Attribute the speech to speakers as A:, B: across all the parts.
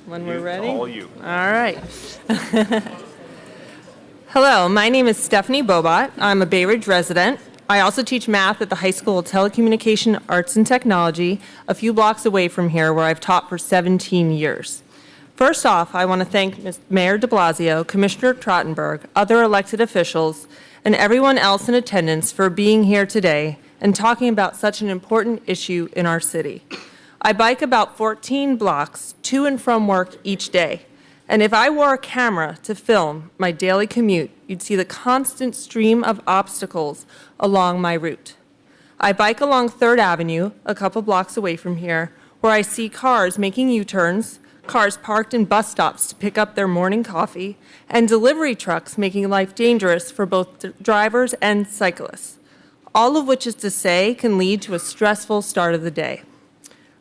A: When we're ready?
B: All you.
A: All right. Hello, my name is Stephanie Bobot. I'm a Bay Ridge resident. I also teach math at the High School of Telecommunication Arts and Technology, a few blocks away from here, where I've taught for 17 years. First off, I want to thank Mayor de Blasio, Commissioner Trottenberg, other elected officials, and everyone else in attendance for being here today and talking about such an important issue in our city. I bike about 14 blocks to and from work each day. And if I wore a camera to film my daily commute, you'd see the constant stream of obstacles along my route. I bike along 3rd Avenue, a couple blocks away from here, where I see cars making U-turns, cars parked in bus stops to pick up their morning coffee, and delivery trucks making life dangerous for both drivers and cyclists. All of which is to say can lead to a stressful start of the day.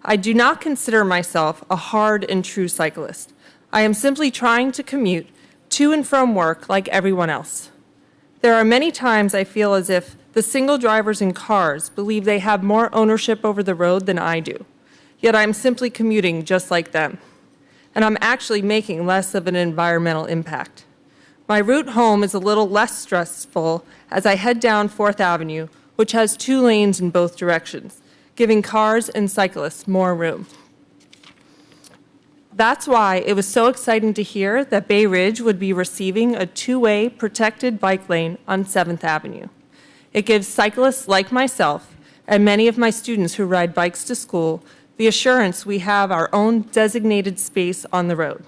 A: I do not consider myself a hard and true cyclist. I am simply trying to commute to and from work like everyone else. There are many times I feel as if the single drivers in cars believe they have more ownership over the road than I do, yet I'm simply commuting just like them. And I'm actually making less of an environmental impact. My route home is a little less stressful as I head down 4th Avenue, which has 2 lanes in both directions, giving cars and cyclists more room. That's why it was so exciting to hear that Bay Ridge would be receiving a 2-way protected bike lane on 7th Avenue. It gives cyclists like myself and many of my students who ride bikes to school the assurance we have our own designated space on the road.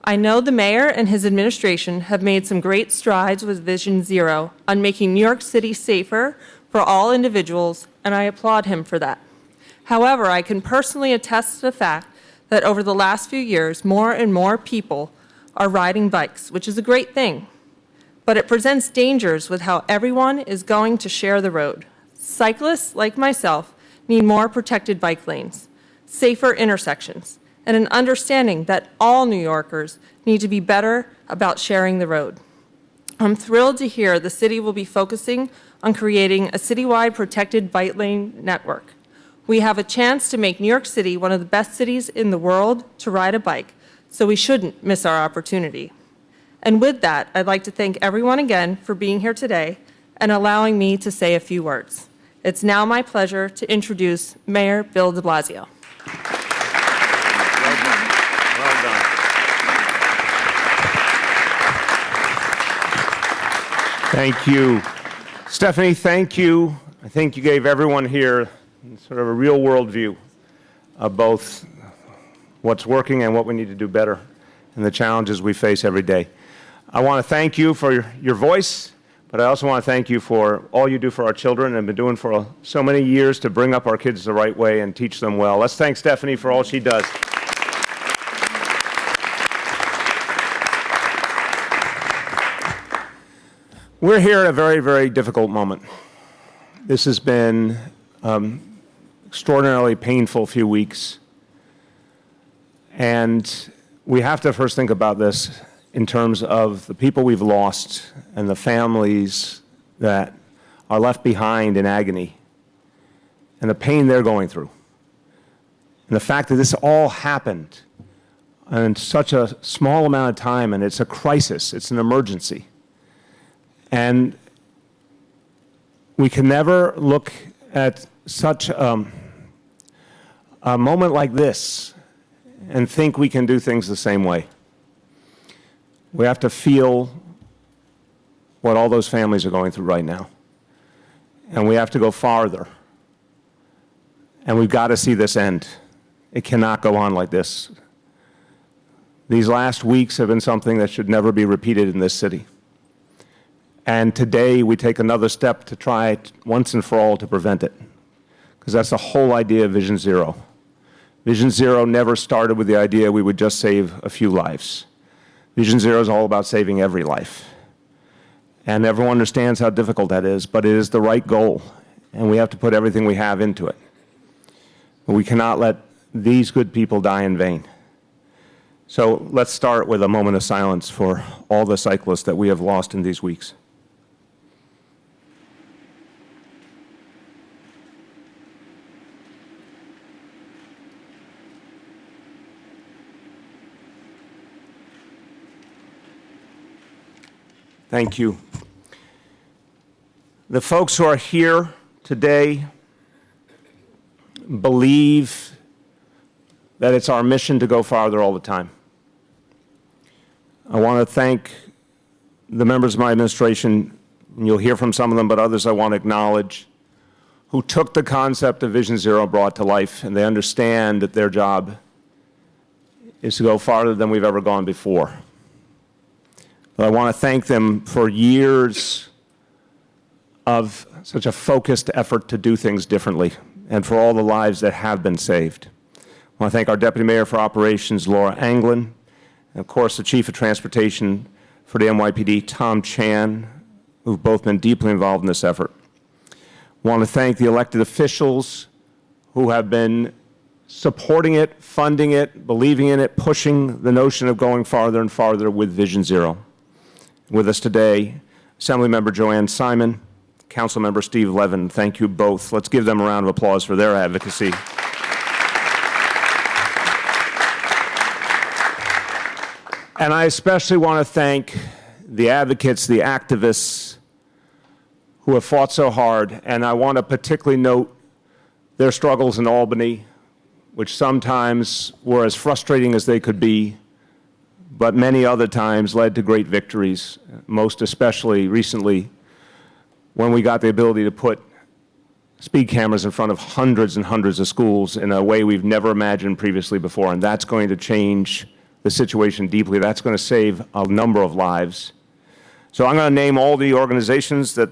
A: I know the mayor and his administration have made some great strides with Vision Zero on making New York City safer for all individuals, and I applaud him for that. However, I can personally attest to the fact that over the last few years, more and more people are riding bikes, which is a great thing. But it presents dangers with how everyone is going to share the road. Cyclists, like myself, need more protected bike lanes, safer intersections, and an understanding that all New Yorkers need to be better about sharing the road. I'm thrilled to hear the city will be focusing on creating a citywide protected bike lane network. We have a chance to make New York City one of the best cities in the world to ride a bike, so we shouldn't miss our opportunity. And with that, I'd like to thank everyone again for being here today and allowing me to say a few words. It's now my pleasure to introduce Mayor Bill de Blasio.
B: Thank you. Stephanie, thank you. I think you gave everyone here sort of a real world view of both what's working and what we need to do better and the challenges we face every day. I want to thank you for your voice, but I also want to thank you for all you do for our children and have been doing for so many years to bring up our kids the right way and teach them well. Let's thank Stephanie for all she does. We're here at a very, very difficult moment. This has been extraordinarily painful few weeks. And we have to first think about this in terms of the people we've lost and the families that are left behind in agony and the pain they're going through. And the fact that this all happened in such a small amount of time, and it's a crisis, it's an emergency. And we can never look at such a moment like this and think we can do things the same way. We have to feel what all those families are going through right now. And we have to go farther. And we've got to see this end. It cannot go on like this. These last weeks have been something that should never be repeated in this city. And today we take another step to try once and for all to prevent it. Because that's the whole idea of Vision Zero. Vision Zero never started with the idea we would just save a few lives. Vision Zero is all about saving every life. And everyone understands how difficult that is, but it is the right goal. And we have to put everything we have into it. But we cannot let these good people die in vain. So let's start with a moment of silence for all the cyclists that we have lost in these weeks. Thank you. The folks who are here today believe that it's our mission to go farther all the time. I want to thank the members of my administration, and you'll hear from some of them, but others I want to acknowledge, who took the concept of Vision Zero and brought it to life, and they understand that their job is to go farther than we've ever gone before. But I want to thank them for years of such a focused effort to do things differently, and for all the lives that have been saved. I want to thank our Deputy Mayor for Operations, Laura Anglin, and of course the Chief of Transportation for the NYPD, Tom Chan, who've both been deeply involved in this effort. I want to thank the elected officials who have been supporting it, funding it, believing in it, pushing the notion of going farther and farther with Vision Zero. With us today, Assemblymember Joanne Simon, Councilmember Steve Levin. Thank you both. Let's give them a round of applause for their advocacy. And I especially want to thank the advocates, the activists who have fought so hard, and I want to particularly note their struggles in Albany, which sometimes were as frustrating as they could be, but many other times led to great victories, most especially recently when we got the ability to put speed cameras in front of hundreds and hundreds of schools in a way we've never imagined previously before, and that's going to change the situation deeply. That's going to save a number of lives. So I'm going to name all the organizations that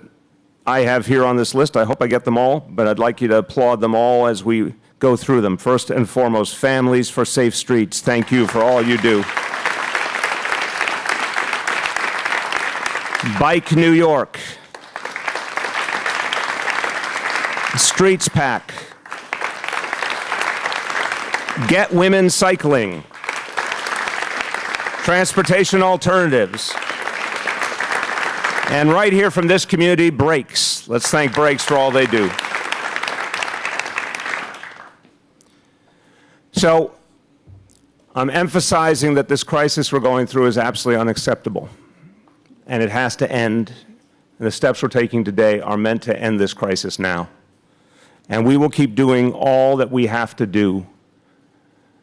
B: I have here on this list. I hope I get them all, but I'd like you to applaud them all as we go through them. First and foremost, Families for Safe Streets. Thank you for all you do. Bike New York. Streets Pack. Get Women Cycling. Transportation Alternatives. And right here from this community, Brakes. Let's thank Brakes for all they do. So I'm emphasizing that this crisis we're going through is absolutely unacceptable, and it has to end. And the steps we're taking today are meant to end this crisis now. And we will keep doing all that we have to do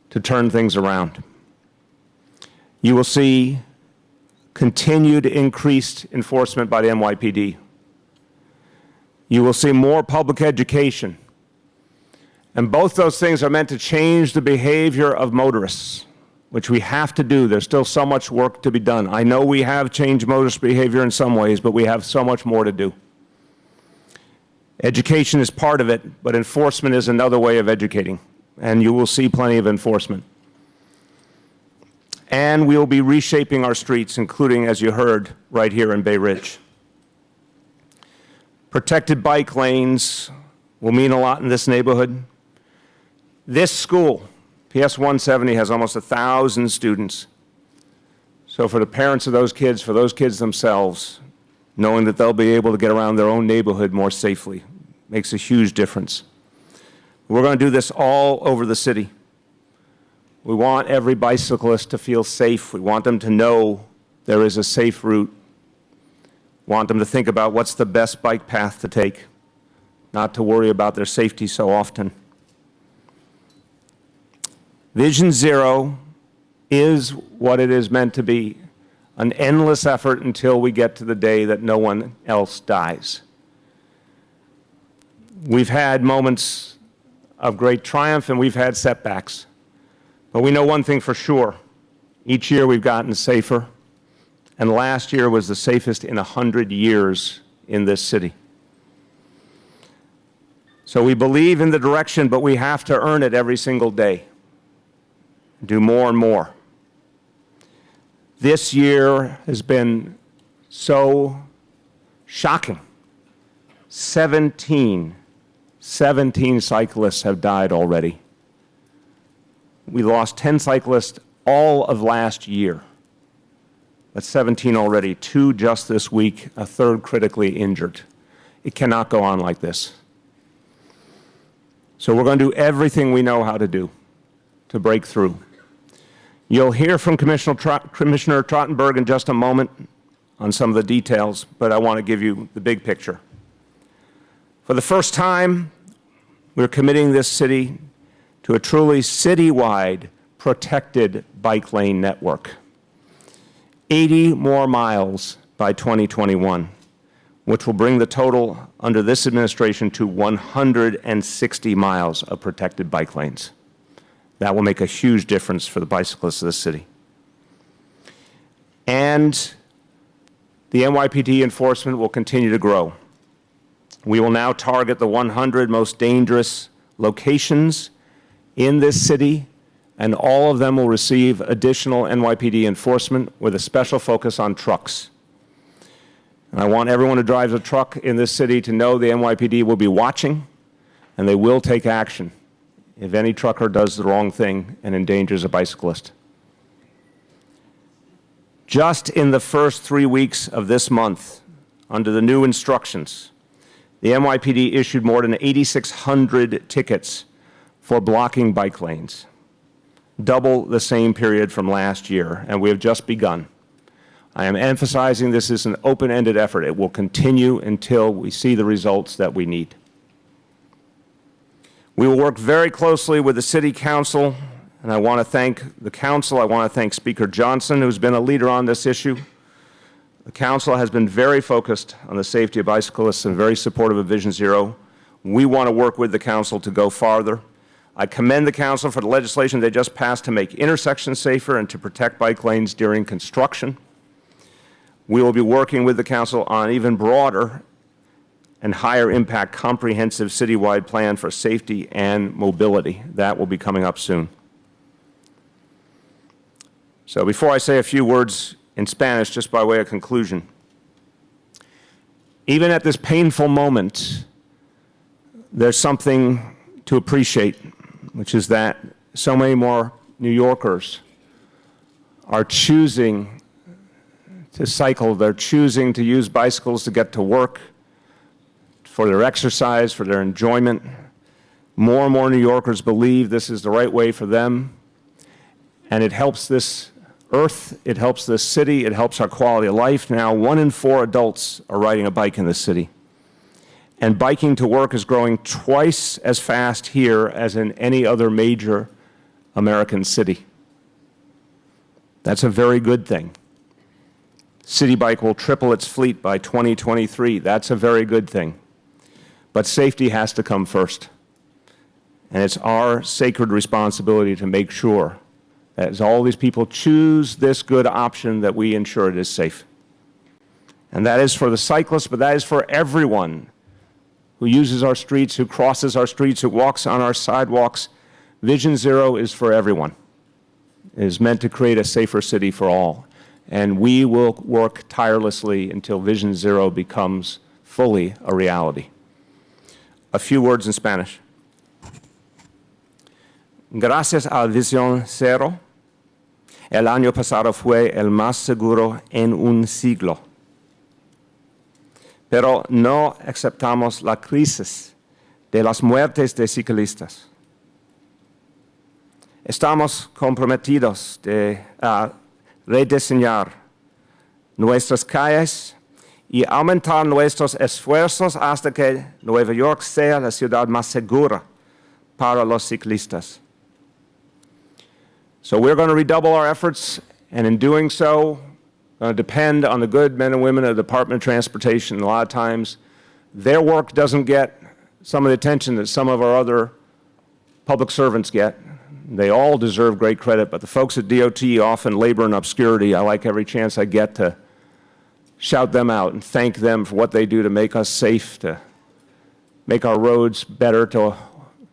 B: to turn things around. You will see continued increased enforcement by the NYPD. You will see more public education. And both those things are meant to change the behavior of motorists, which we have to do. There's still so much work to be done. I know we have changed motorist behavior in some ways, but we have so much more to do. Education is part of it, but enforcement is another way of educating, and you will see plenty of enforcement. And we will be reshaping our streets, including, as you heard, right here in Bay Ridge. Protected bike lanes will mean a lot in this neighborhood. This school, PS 170, has almost 1,000 students. So for the parents of those kids, for those kids themselves, knowing that they'll be able to get around their own neighborhood more safely makes a huge difference. We're going to do this all over the city. We want every bicyclist to feel safe. We want them to know there is a safe route. We want them to think about what's the best bike path to take, not to worry about their safety so often. Vision Zero is what it is meant to be, an endless effort until we get to the day that no one else dies. We've had moments of great triumph and we've had setbacks. But we know one thing for sure. Each year we've gotten safer, and last year was the safest in 100 years in this city. So we believe in the direction, but we have to earn it every single day. Do more and more. This year has been so shocking. 17 cyclists have died already. We lost 10 cyclists all of last year. That's 17 already, 2 just this week, a third critically injured. It cannot go on like this. So we're going to do everything we know how to do to break through. You'll hear from Commissioner Trottenberg in just a moment on some of the details, but I want to give you the big picture. For the first time, we're committing this city to a truly citywide protected bike lane network. 80 more miles by 2021, which will bring the total under this administration to 160 miles of protected bike lanes. That will make a huge difference for the bicyclists of the city. And the NYPD enforcement will continue to grow. We will now target the 100 most dangerous locations in this city, and all of them will receive additional NYPD enforcement with a special focus on trucks. And I want everyone who drives a truck in this city to know the NYPD will be watching, and they will take action if any trucker does the wrong thing and endangers a bicyclist. Just in the first 3 weeks of this month, under the new instructions, the NYPD issued more than 8,600 tickets for blocking bike lanes, double the same period from last year, and we have just begun. I am emphasizing this is an open-ended effort. It will continue until we see the results that we need. We will work very closely with the City Council, and I want to thank the Council. I want to thank Speaker Johnson, who's been a leader on this issue. The Council has been very focused on the safety of bicyclists and very supportive of Vision Zero. We want to work with the Council to go farther. I commend the Council for the legislation they just passed to make intersections safer and to protect bike lanes during construction. We will be working with the Council on an even broader and higher impact comprehensive citywide plan for safety and mobility. That will be coming up soon. So before I say a few words in Spanish, just by way of conclusion, even at this painful moment, there's something to appreciate, which is that so many more New Yorkers are choosing to cycle. They're choosing to use bicycles to get to work, for their exercise, for their enjoyment. More and more New Yorkers believe this is the right way for them, and it helps this earth, it helps this city, it helps our quality of life. Now, 1 in 4 adults are riding a bike in this city. And biking to work is growing twice as fast here as in any other major American city. That's a very good thing. City Bike will triple its fleet by 2023. That's a very good thing. But safety has to come first. And it's our sacred responsibility to make sure that as all these people choose this good option, that we ensure it is safe. And that is for the cyclists, but that is for everyone who uses our streets, who crosses our streets, who walks on our sidewalks. Vision Zero is for everyone. It is meant to create a safer city for all. And we will work tirelessly until Vision Zero becomes fully a reality. A few words in Spanish. Gracias a Visión Cero, el año pasado fue el más seguro en un siglo. Pero no aceptamos la crisis de las muertes de ciclistas. Estamos comprometidos a rediseñar nuestras calles y aumentar nuestros esfuerzos hasta que Nueva York sea la ciudad más segura para los ciclistas. So we're going to redouble our efforts, and in doing so, depend on the good men and women of the Department of Transportation. A lot of times, their work doesn't get some of the attention that some of our other public servants get. They all deserve great credit, but the folks at DOT often labor in obscurity. I like every chance I get to shout them out and thank them for what they do to make us safe, to make our roads better to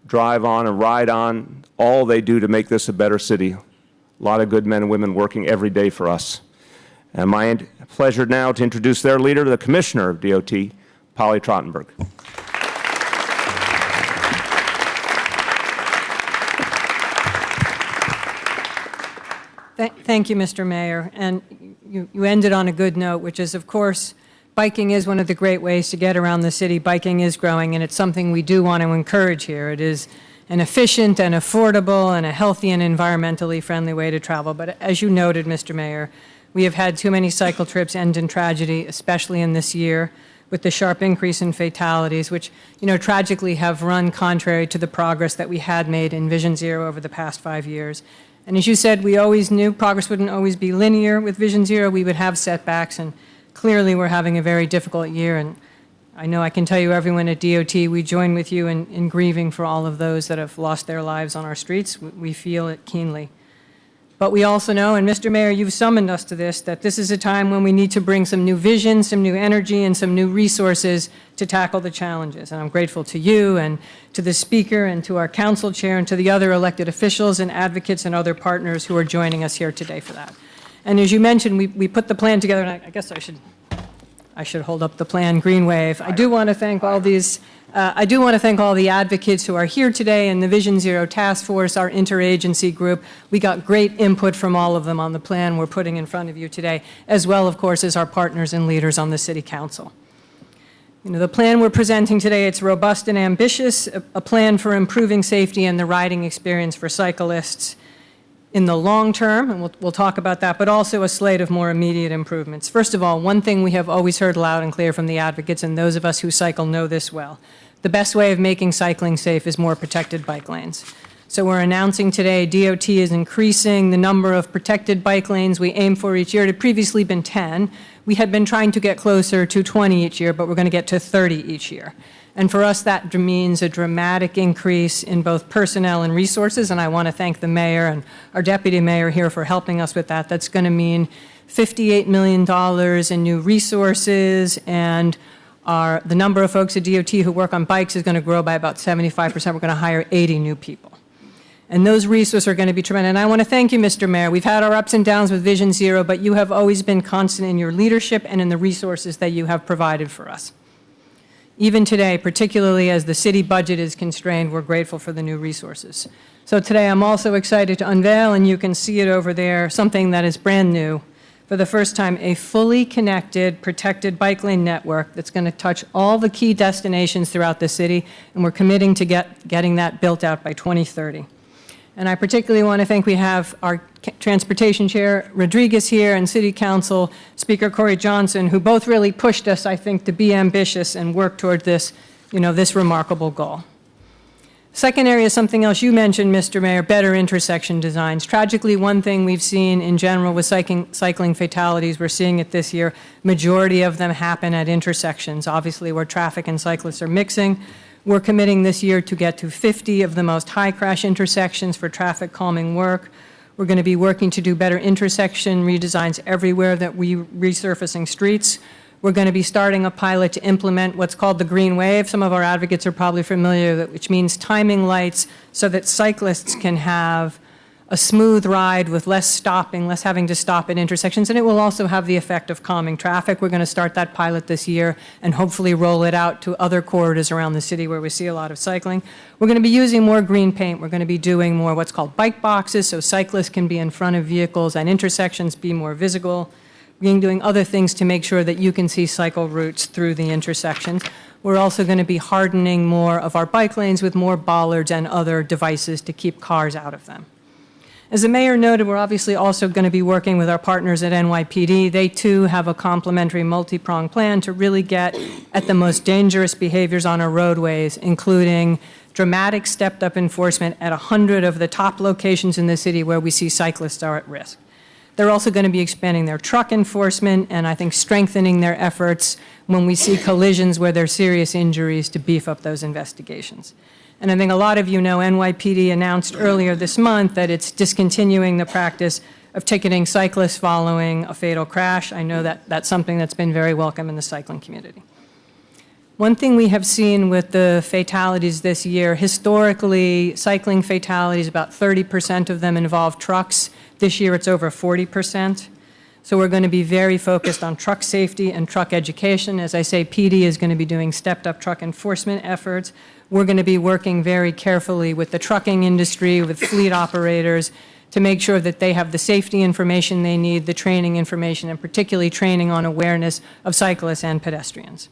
B: drive on and ride on. All they do to make this a better city. A lot of good men and women working every day for us. And my pleasure now to introduce their leader, the Commissioner of DOT, Polly Trottenberg.
C: Thank you, Mr. Mayor. And you ended on a good note, which is, of course, biking is one of the great ways to get around the city. Biking is growing, and it's something we do want to encourage here. It is an efficient and affordable and a healthy and environmentally friendly way to travel. But as you noted, Mr. Mayor, We have had too many cycle trips end in tragedy, especially in this year, with the sharp increase in fatalities, which, tragically have run contrary to the progress that we had made in Vision Zero over the past 5 years. And as you said, we always knew progress wouldn't always be linear with Vision Zero. We would have setbacks, and clearly we're having a very difficult year. And I know I can tell you, everyone at DOT, we join with you in grieving for all of those that have lost their lives on our streets. We feel it keenly. But we also know, and Mr. Mayor, you've summoned us to this, that this is a time when we need to bring some new vision, some new energy, and some new resources to tackle the challenges. And I'm grateful to you and to the Speaker and to our Council Chair and to the other elected officials and advocates and other partners who are joining us here today for that. And as you mentioned, we put the plan together, and I guess I should hold up the plan, Green Wave. I do want to thank all the advocates who are here today and the Vision Zero Task Force, our interagency group. We got great input from all of them on the plan we're putting in front of you today, as well, of course, as our partners and leaders on the City Council. The plan we're presenting today, it's robust and ambitious, a plan for improving safety and the riding experience for cyclists in the long term, and we'll talk about that, but also a slate of more immediate improvements. First of all, one thing we have always heard loud and clear from the advocates, and those of us who cycle know this well: the best way of making cycling safe is more protected bike lanes. So we're announcing today DOT is increasing the number of protected bike lanes we aim for each year. It had previously been 10. We had been trying to get closer to 20 each year, but we're going to get to 30 each year. And for us, that means a dramatic increase in both personnel and resources, and I want to thank the mayor and our deputy mayor here for helping us with that. That's going to mean $58 million in new resources, and the number of folks at DOT who work on bikes is going to grow by about 75%. We're going to hire 80 new people. And those resources are going to be tremendous. And I want to thank you, Mr. Mayor. We've had our ups and downs with Vision Zero, but you have always been constant in your leadership and in the resources that you have provided for us. Even today, particularly as the city budget is constrained, we're grateful for the new resources. So today I'm also excited to unveil, and you can see it over there, something that is brand new. For the first time, a fully connected, protected bike lane network that's going to touch all the key destinations throughout the city, and we're committing to getting that built out by 2030. And I particularly want to thank, we have our Transportation Chair Rodriguez here and City Council Speaker Corey Johnson, who both really pushed us, I think, to be ambitious and work toward this, this remarkable goal. Second area is something else you mentioned, Mr. Mayor, better intersection designs. Tragically, one thing we've seen in general with cycling fatalities, we're seeing it this year, majority of them happen at intersections, obviously where traffic and cyclists are mixing. We're committing this year to get to 50 of the most high crash intersections for traffic calming work. We're going to be working to do better intersection redesigns everywhere that we resurfacing streets. We're going to be starting a pilot to implement what's called the Green Wave. Some of our advocates are probably familiar with it, which means timing lights so that cyclists can have a smooth ride with less stopping, less having to stop at intersections, and it will also have the effect of calming traffic. We're going to start that pilot this year and hopefully roll it out to other corridors around the city where we see a lot of cycling. We're going to be using more green paint. We're going to be doing more what's called bike boxes so cyclists can be in front of vehicles and intersections be more visible. We're going to be doing other things to make sure that you can see cycle routes through the intersections. We're also going to be hardening more of our bike lanes with more bollards and other devices to keep cars out of them. As the mayor noted, we're obviously also going to be working with our partners at NYPD. They too have a complementary multi-pronged plan to really get at the most dangerous behaviors on our roadways, including dramatic stepped-up enforcement at 100 of the top locations in the city where we see cyclists are at risk. They're also going to be expanding their truck enforcement and I think strengthening their efforts when we see collisions where there are serious injuries to beef up those investigations. And I think a lot of you know NYPD announced earlier this month that it's discontinuing the practice of ticketing cyclists following a fatal crash. I know that that's something that's been very welcome in the cycling community. One thing we have seen with the fatalities this year, historically, cycling fatalities, about 30% of them involve trucks. This year it's over 40%. So we're going to be very focused on truck safety and truck education. As I say, PD is going to be doing stepped-up truck enforcement efforts. We're going to be working very carefully with the trucking industry, with fleet operators, to make sure that they have the safety information they need, the training information, and particularly training on awareness of cyclists and pedestrians.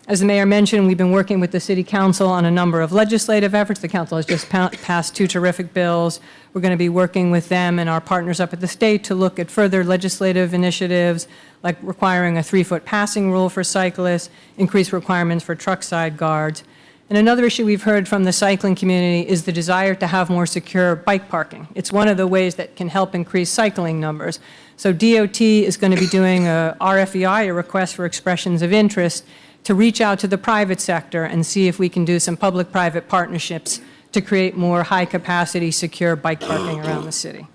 C: As the mayor mentioned, we've been working with the city council on a number of legislative efforts. The council has just passed 2 terrific bills. We're going to be working with them and our partners up at the state to look at further legislative initiatives, like requiring a 3-foot passing rule for cyclists, increased requirements for truck side guards. And another issue we've heard from the cycling community is the desire to have more secure bike parking. It's one of the ways that can help increase cycling numbers. So DOT is going to be doing a RFEI, a request for expressions of interest, to reach out to the private sector and see if we can do some public-private partnerships to create more high-capacity, secure bike parking around the city.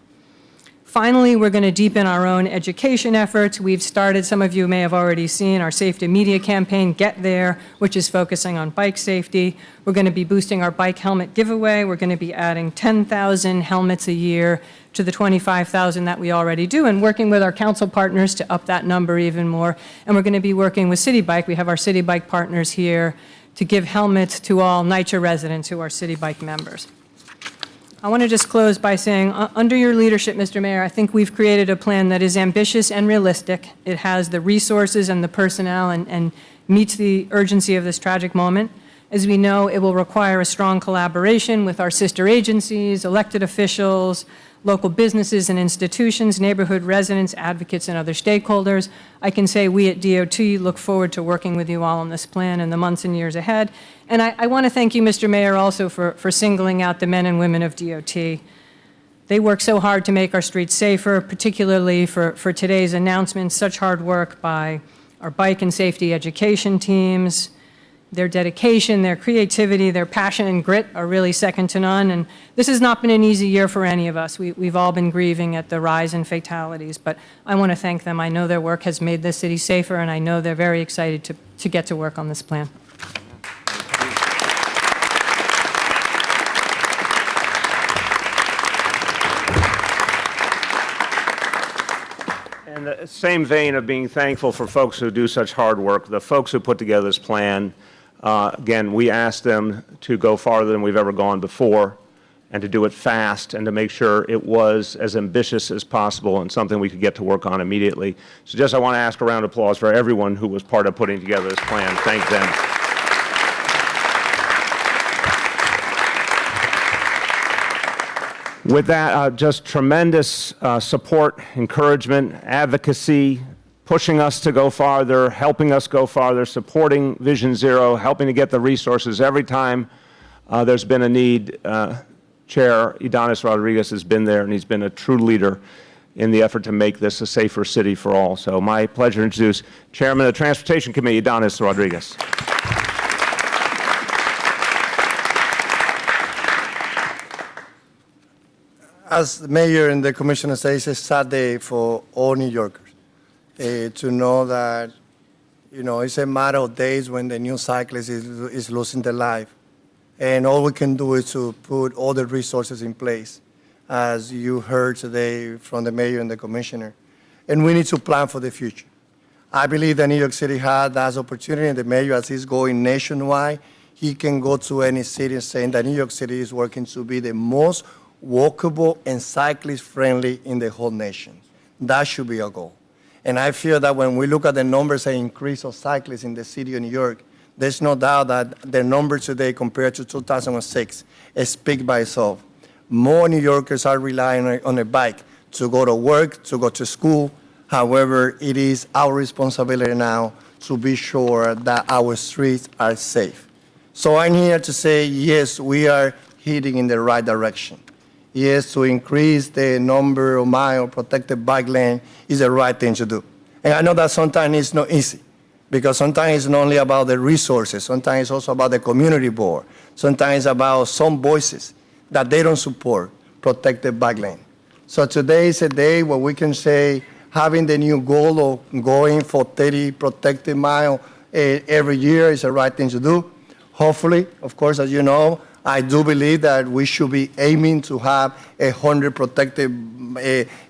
C: Finally, we're going to deepen our own education efforts. We've started, some of you may have already seen, our safety media campaign, Get There, which is focusing on bike safety. We're going to be boosting our bike helmet giveaway. We're going to be adding 10,000 helmets a year to the 25,000 that we already do, and working with our council partners to up that number even more. And we're going to be working with City Bike. We have our City Bike partners here to give helmets to all NYCHA residents who are City Bike members. I want to just close by saying, under your leadership, Mr. Mayor, I think we've created a plan that is ambitious and realistic. It has the resources and the personnel and meets the urgency of this tragic moment. As we know, it will require a strong collaboration with our sister agencies, elected officials, local businesses and institutions, neighborhood residents, advocates, and other stakeholders. I can say we at DOT look forward to working with you all on this plan in the months and years ahead. And I want to thank you, Mr. Mayor, also for singling out the men and women of DOT. They work so hard to make our streets safer, particularly for today's announcement. Such hard work by our bike and safety education teams. Their dedication, their creativity, their passion and grit are really second to none. And this has not been an easy year for any of us. We've all been grieving at the rise in fatalities, but I want to thank them. I know their work has made this city safer, and I know they're very excited to get to work on this plan.
B: In the same vein of being thankful for folks who do such hard work, the folks who put together this plan, again, we asked them to go farther than we've ever gone before and to do it fast and to make sure it was as ambitious as possible and something we could get to work on immediately. So just I want to ask a round of applause for everyone who was part of putting together this plan. Thank them. With that, just tremendous support, encouragement, advocacy, pushing us to go farther, helping us go farther, supporting Vision Zero, helping to get the resources every time there's been a need. Chair Ydanis Rodriguez has been there, and he's been a true leader in the effort to make this a safer city for all. So my pleasure to introduce Chairman of the Transportation Committee, Ydanis Rodriguez.
D: As the mayor and the commissioner says, it's a sad day for all New Yorkers. To know that, it's a matter of days when the new cyclist is losing their life. And all we can do is to put all the resources in place, as you heard today from the mayor and the commissioner. And we need to plan for the future. I believe that New York City had that opportunity, and the mayor, as he's going nationwide, he can go to any city saying that New York City is working to be the most walkable and cyclist-friendly in the whole nation. That should be our goal. And I feel that when we look at the numbers and increase of cyclists in the city of New York, there's no doubt that the numbers today compared to 2006 speak by itself. More New Yorkers are relying on a bike to go to work, to go to school. However, it is our responsibility now to be sure that our streets are safe. So I'm here to say, yes, we are heading in the right direction. Yes, to increase the number of miles protected bike lane is the right thing to do. And I know that sometimes it's not easy, because sometimes it's not only about the resources, sometimes it's also about the community board, sometimes it's about some voices that they don't support protected bike lane. So today is a day where we can say having the new goal of going for 30 protected miles every year is the right thing to do. Hopefully, of course, as you know, I do believe that we should be aiming to have 100 protected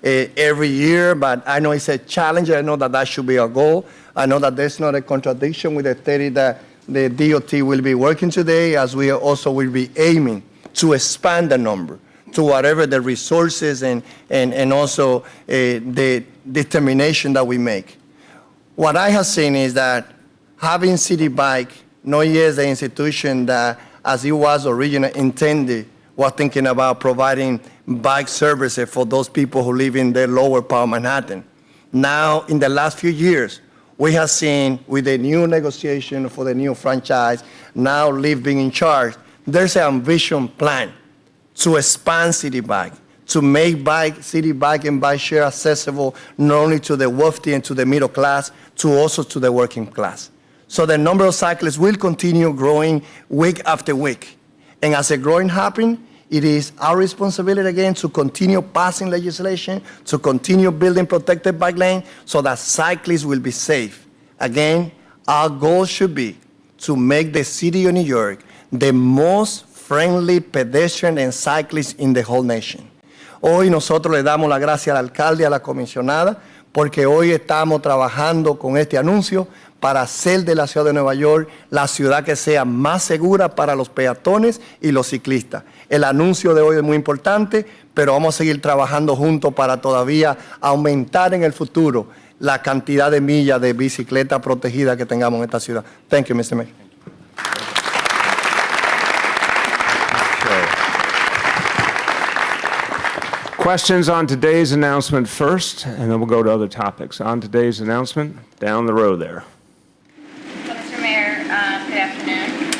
D: every year, but I know it's a challenge. I know that that should be our goal. I know that there's not a contradiction with the 30 that the DOT will be working today, as we also will be aiming to expand the number to whatever the resources and also the determination that we make. What I have seen is that having City Bike, not yet the institution that, as it was originally intended, was thinking about providing bike services for those people who live in the lower part of Manhattan. Now, in the last few years, we have seen with the new negotiation for the new franchise, now Lyft being in charge, there's an ambition plan to expand City Bike, to make City Bike and bike share accessible not only to the wealthy and to the middle class, to also to the working class. So the number of cyclists will continue growing week after week. And as the growing happens, it is our responsibility again to continue passing legislation, to continue building protected bike lanes so that cyclists will be safe. Again, our goal should be to make the city of New York the most friendly pedestrian and cyclists in the whole nation. Hoy nosotros le damos la gracia al alcalde y a la comisionada porque hoy estamos trabajando con este anuncio para hacer de la ciudad de Nueva York la ciudad que sea más segura para los peatones y los ciclistas. El anuncio de hoy es muy importante, pero vamos a seguir trabajando juntos para todavía aumentar en el futuro la cantidad de millas de bicicleta protegida que tengamos en esta ciudad. Thank you, Mr. Mayor.
B: Questions on today's announcement first, and then we'll go to other topics. On today's announcement, down the row there.
E: Mr. Mayor, good afternoon.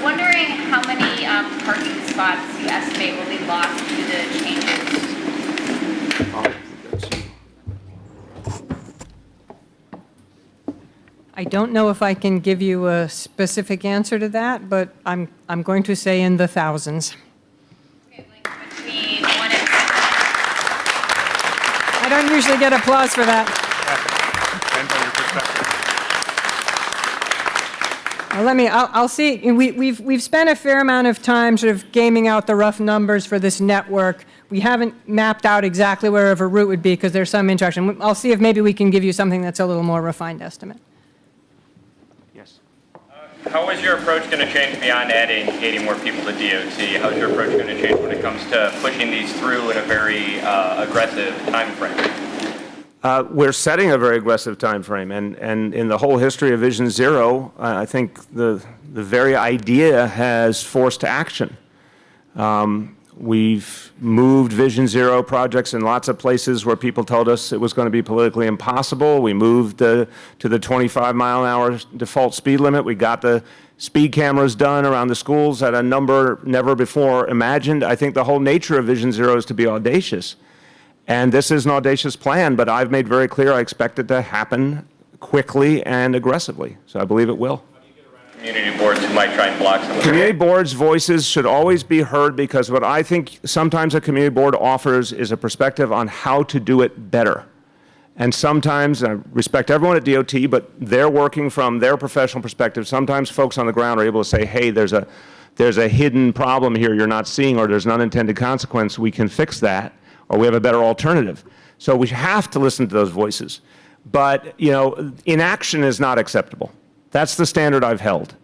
E: Wondering how many parking spots you estimate will be lost due to the changes?
C: I don't know if I can give you a specific answer to that, but I'm going to say in the thousands.
E: Okay, like between 1 and 10.
C: I don't usually get applause for that. I'll see. We've spent a fair amount of time sort of gaming out the rough numbers for this network. We haven't mapped out exactly where every route would be because there's some interaction. I'll see if maybe we can give you something that's a little more refined estimate.
B: Yes.
F: How is your approach going to change beyond adding more people to DOT? How is your approach going to change when it comes to pushing these through in a very aggressive time frame?
B: We're setting a very aggressive time frame, and in the whole history of Vision Zero, I think the very idea has forced to action. We've moved Vision Zero projects in lots of places where people told us it was going to be politically impossible. We moved to the 25-mile-an-hour default speed limit. We got the speed cameras done around the schools at a number never before imagined. I think the whole nature of Vision Zero is to be audacious. And this is an audacious plan, but I've made very clear I expect it to happen quickly and aggressively. So I believe it will.
F: Community boards who might try and block some of
B: Community boards' voices should always be heard because what I think sometimes a community board offers is a perspective on how to do it better. And sometimes, I respect everyone at DOT, but they're working from their professional perspective. Sometimes folks on the ground are able to say, hey, there's a hidden problem here you're not seeing, or there's an unintended consequence. We can fix that, or we have a better alternative. So we have to listen to those voices. But, inaction is not acceptable. That's the standard I've held.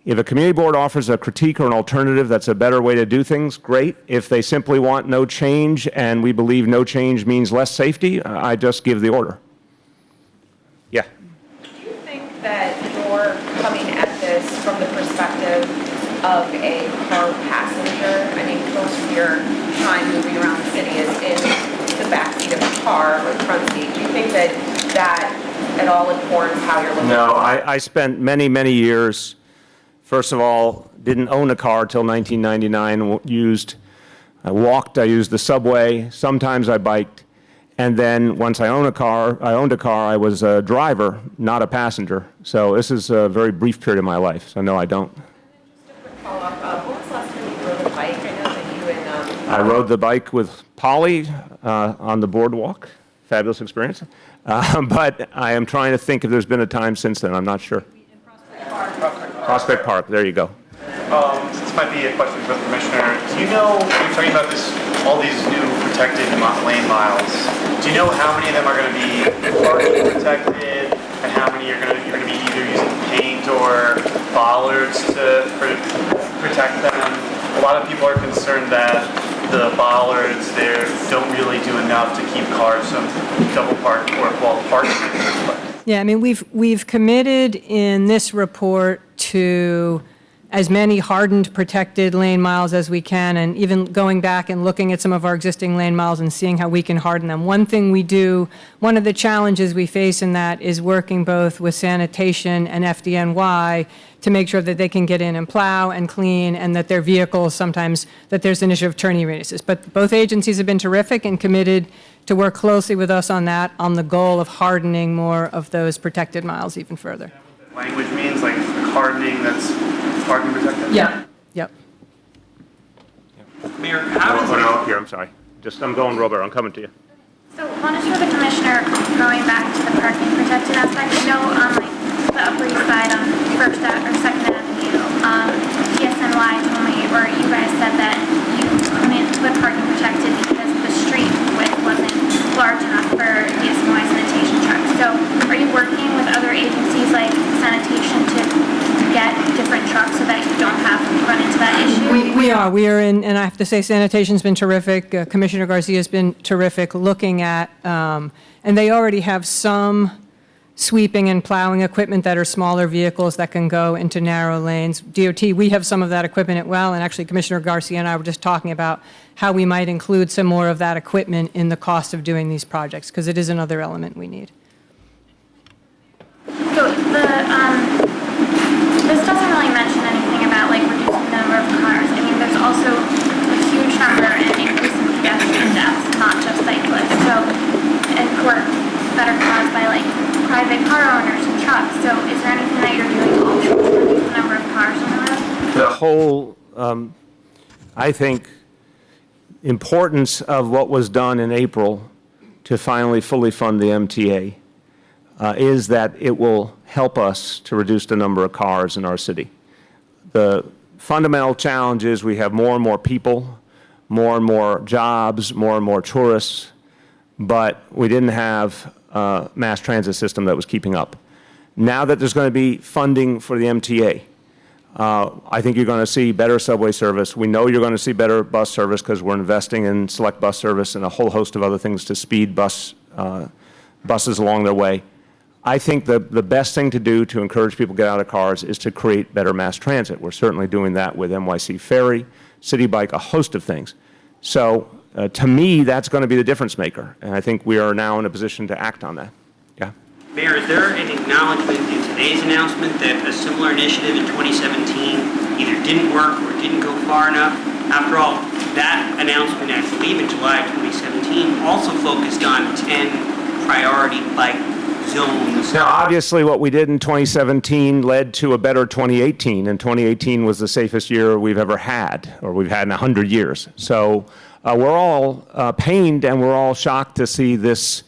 B: If a community board offers a critique or an alternative that's a better way to do things, great. If they simply want no change and we believe no change means less safety, I just give the order. Yeah.
G: Do you think that you're coming at this from the perspective of a car passenger? I mean, most of your time moving around the city is in the backseat of a car or the front seat. Do you think that at all informs how you're looking?
B: No, I spent many, many years, first of all, didn't own a car till 1999, I walked, I used the subway, sometimes I biked, and then once I owned a car, I was a driver, not a passenger. So this is a very brief period of my life, so no, I don't.
G: Just a quick follow-up. When was the last time you rode a bike? I know that you and...
B: I rode the bike with Polly on the boardwalk. Fabulous experience. But I am trying to think if there's been a time since then. I'm not sure. Prospect Park. There you go.
H: This might be a question for the commissioner. Do you know, you're talking about all these new protected lane miles. Do you know how many of them are going to be partially protected, and how many you're going to be either using paint or bollards to protect them? A lot of people are concerned that the bollards there don't really do enough to keep cars from double parked or parked.
C: Yeah, I mean, we've committed in this report to as many hardened, protected lane miles as we can, and even going back and looking at some of our existing lane miles and seeing how we can harden them. One thing we do, one of the challenges we face in that is working both with sanitation and FDNY to make sure that they can get in and plow and clean, and that their vehicles sometimes, that there's an issue of turning radiuses. But both agencies have been terrific and committed to work closely with us on that, on the goal of hardening more of those protected miles even further.
H: Language means like hardening that's parking protected?
C: Yeah. Yep.
I: Mayor, how does
B: Oh, no, here, I'm sorry. I'm going, Robert, I'm coming to you.
E: So one is for the commissioner, going back to the parking protected aspect. I know on like the Upper East Side on First or Second Avenue, PSNY told me, or you guys said that you couldn't put parking protected because the street width wasn't large enough for PSNY sanitation trucks. So are you working with other agencies like sanitation to get different trucks so that you don't have to run into that issue?
C: We are in, and I have to say sanitation's been terrific. Commissioner Garcia's been terrific looking at, and they already have some sweeping and plowing equipment that are smaller vehicles that can go into narrow lanes. DOT, we have some of that equipment as well, and actually Commissioner Garcia and I were just talking about how we might include some more of that equipment in the cost of doing these projects, because it is another element we need.
E: So this doesn't really mention anything about like reducing the number of cars. I mean, there's also a huge number and increase in pedestrian deaths, not just cyclists. So, and that are caused by like private car owners and trucks. So is there anything that you're doing to also reduce the number of cars on the road?
B: The whole, I think, importance of what was done in April to finally fully fund the MTA is that it will help us to reduce the number of cars in our city. The fundamental challenge is we have more and more people, more and more jobs, more and more tourists, but we didn't have a mass transit system that was keeping up. Now that there's going to be funding for the MTA, I think you're going to see better subway service. We know you're going to see better bus service because we're investing in select bus service and a whole host of other things to speed buses along their way. I think the best thing to do to encourage people to get out of cars is to create better mass transit. We're certainly doing that with NYC Ferry, City Bike, a host of things. So to me, that's going to be the difference maker. And I think we are now in a position to act on that. Yeah.
I: Mayor, is there an acknowledgement in today's announcement that a similar initiative in 2017 either didn't work or didn't go far enough? After all, that announcement, I believe in July of 2017, also focused on 10 priority bike zones.
B: Now, obviously, what we did in 2017 led to a better 2018, and 2018 was the safest year we've ever had, or we've had in 100 years. So we're all pained and we're all shocked to see this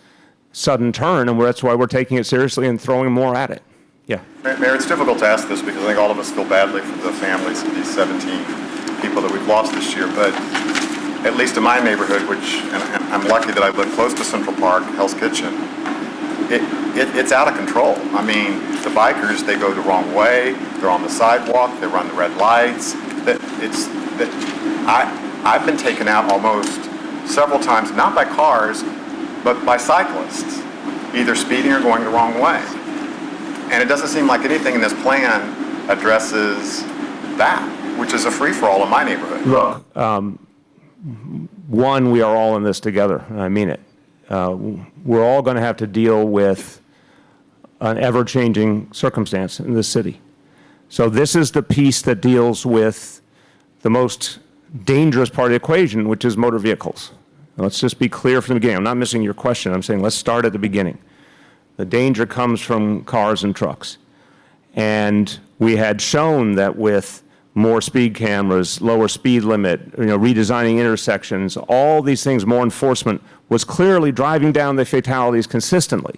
B: sudden turn, and that's why we're taking it seriously and throwing more at it. Yeah.
J: Mayor, it's difficult to ask this because I think all of us feel badly for the families of these 17 people that we've lost this year, but at least in my neighborhood, and I'm lucky that I live close to Central Park, Hell's Kitchen, it's out of control. I mean, the bikers, they go the wrong way, they're on the sidewalk, they run the red lights. I've been taken out almost several times, not by cars, but by cyclists, either speeding or going the wrong way. And it doesn't seem like anything in this plan addresses that, which is a free-for-all in my neighborhood.
B: Look, one, we are all in this together, and I mean it. We're all going to have to deal with an ever-changing circumstance in this city. So this is the piece that deals with the most dangerous part of the equation, which is motor vehicles. Let's just be clear from the beginning. I'm not missing your question. I'm saying let's start at the beginning. The danger comes from cars and trucks. And we had shown that with more speed cameras, lower speed limit, redesigning intersections, all these things, more enforcement, was clearly driving down the fatalities consistently.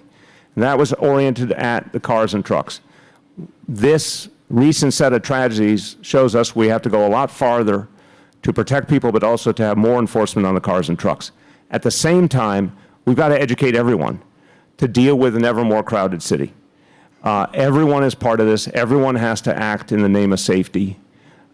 B: And that was oriented at the cars and trucks. This recent set of tragedies shows us we have to go a lot farther to protect people, but also to have more enforcement on the cars and trucks. At the same time, we've got to educate everyone to deal with an ever more crowded city. Everyone is part of this. Everyone has to act in the name of safety.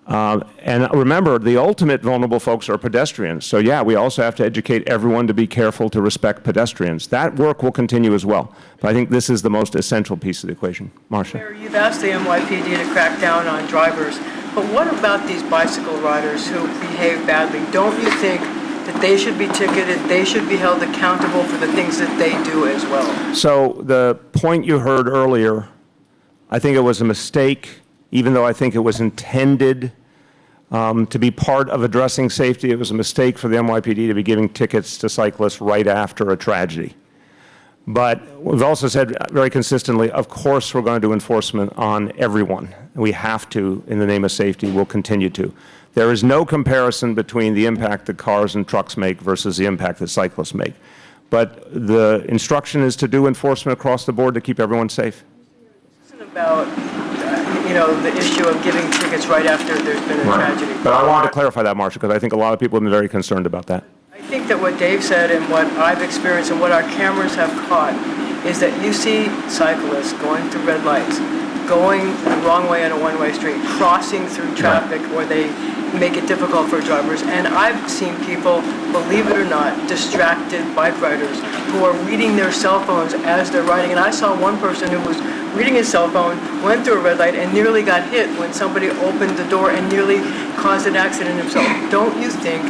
B: And remember, the ultimate vulnerable folks are pedestrians. So yeah, we also have to educate everyone to be careful to respect pedestrians. That work will continue as well. But I think this is the most essential piece of the equation. Marcia.
K: Mayor, you've asked the NYPD to crack down on drivers, but what about these bicycle riders who behave badly? Don't you think that they should be ticketed, they should be held accountable for the things that they do as well?
B: So the point you heard earlier, I think it was a mistake, even though I think it was intended to be part of addressing safety. It was a mistake for the NYPD to be giving tickets to cyclists right after a tragedy. But we've also said very consistently, of course we're going to do enforcement on everyone. We have to, in the name of safety, we'll continue to. There is no comparison between the impact that cars and trucks make versus the impact that cyclists make. But the instruction is to do enforcement across the board to keep everyone safe.
K: This isn't about, the issue of giving tickets right after there's been a tragedy.
B: But I wanted to clarify that, Marcia, because I think a lot of people have been very concerned about that.
K: I think that what Dave said and what I've experienced and what our cameras have caught is that you see cyclists going through red lights, going the wrong way on a one-way street, crossing through traffic where they make it difficult for drivers. And I've seen people, believe it or not, distracted bike riders who are reading their cell phones as they're riding. And I saw one person who was reading his cell phone, went through a red light, and nearly got hit when somebody opened the door and nearly caused an accident himself. Don't you think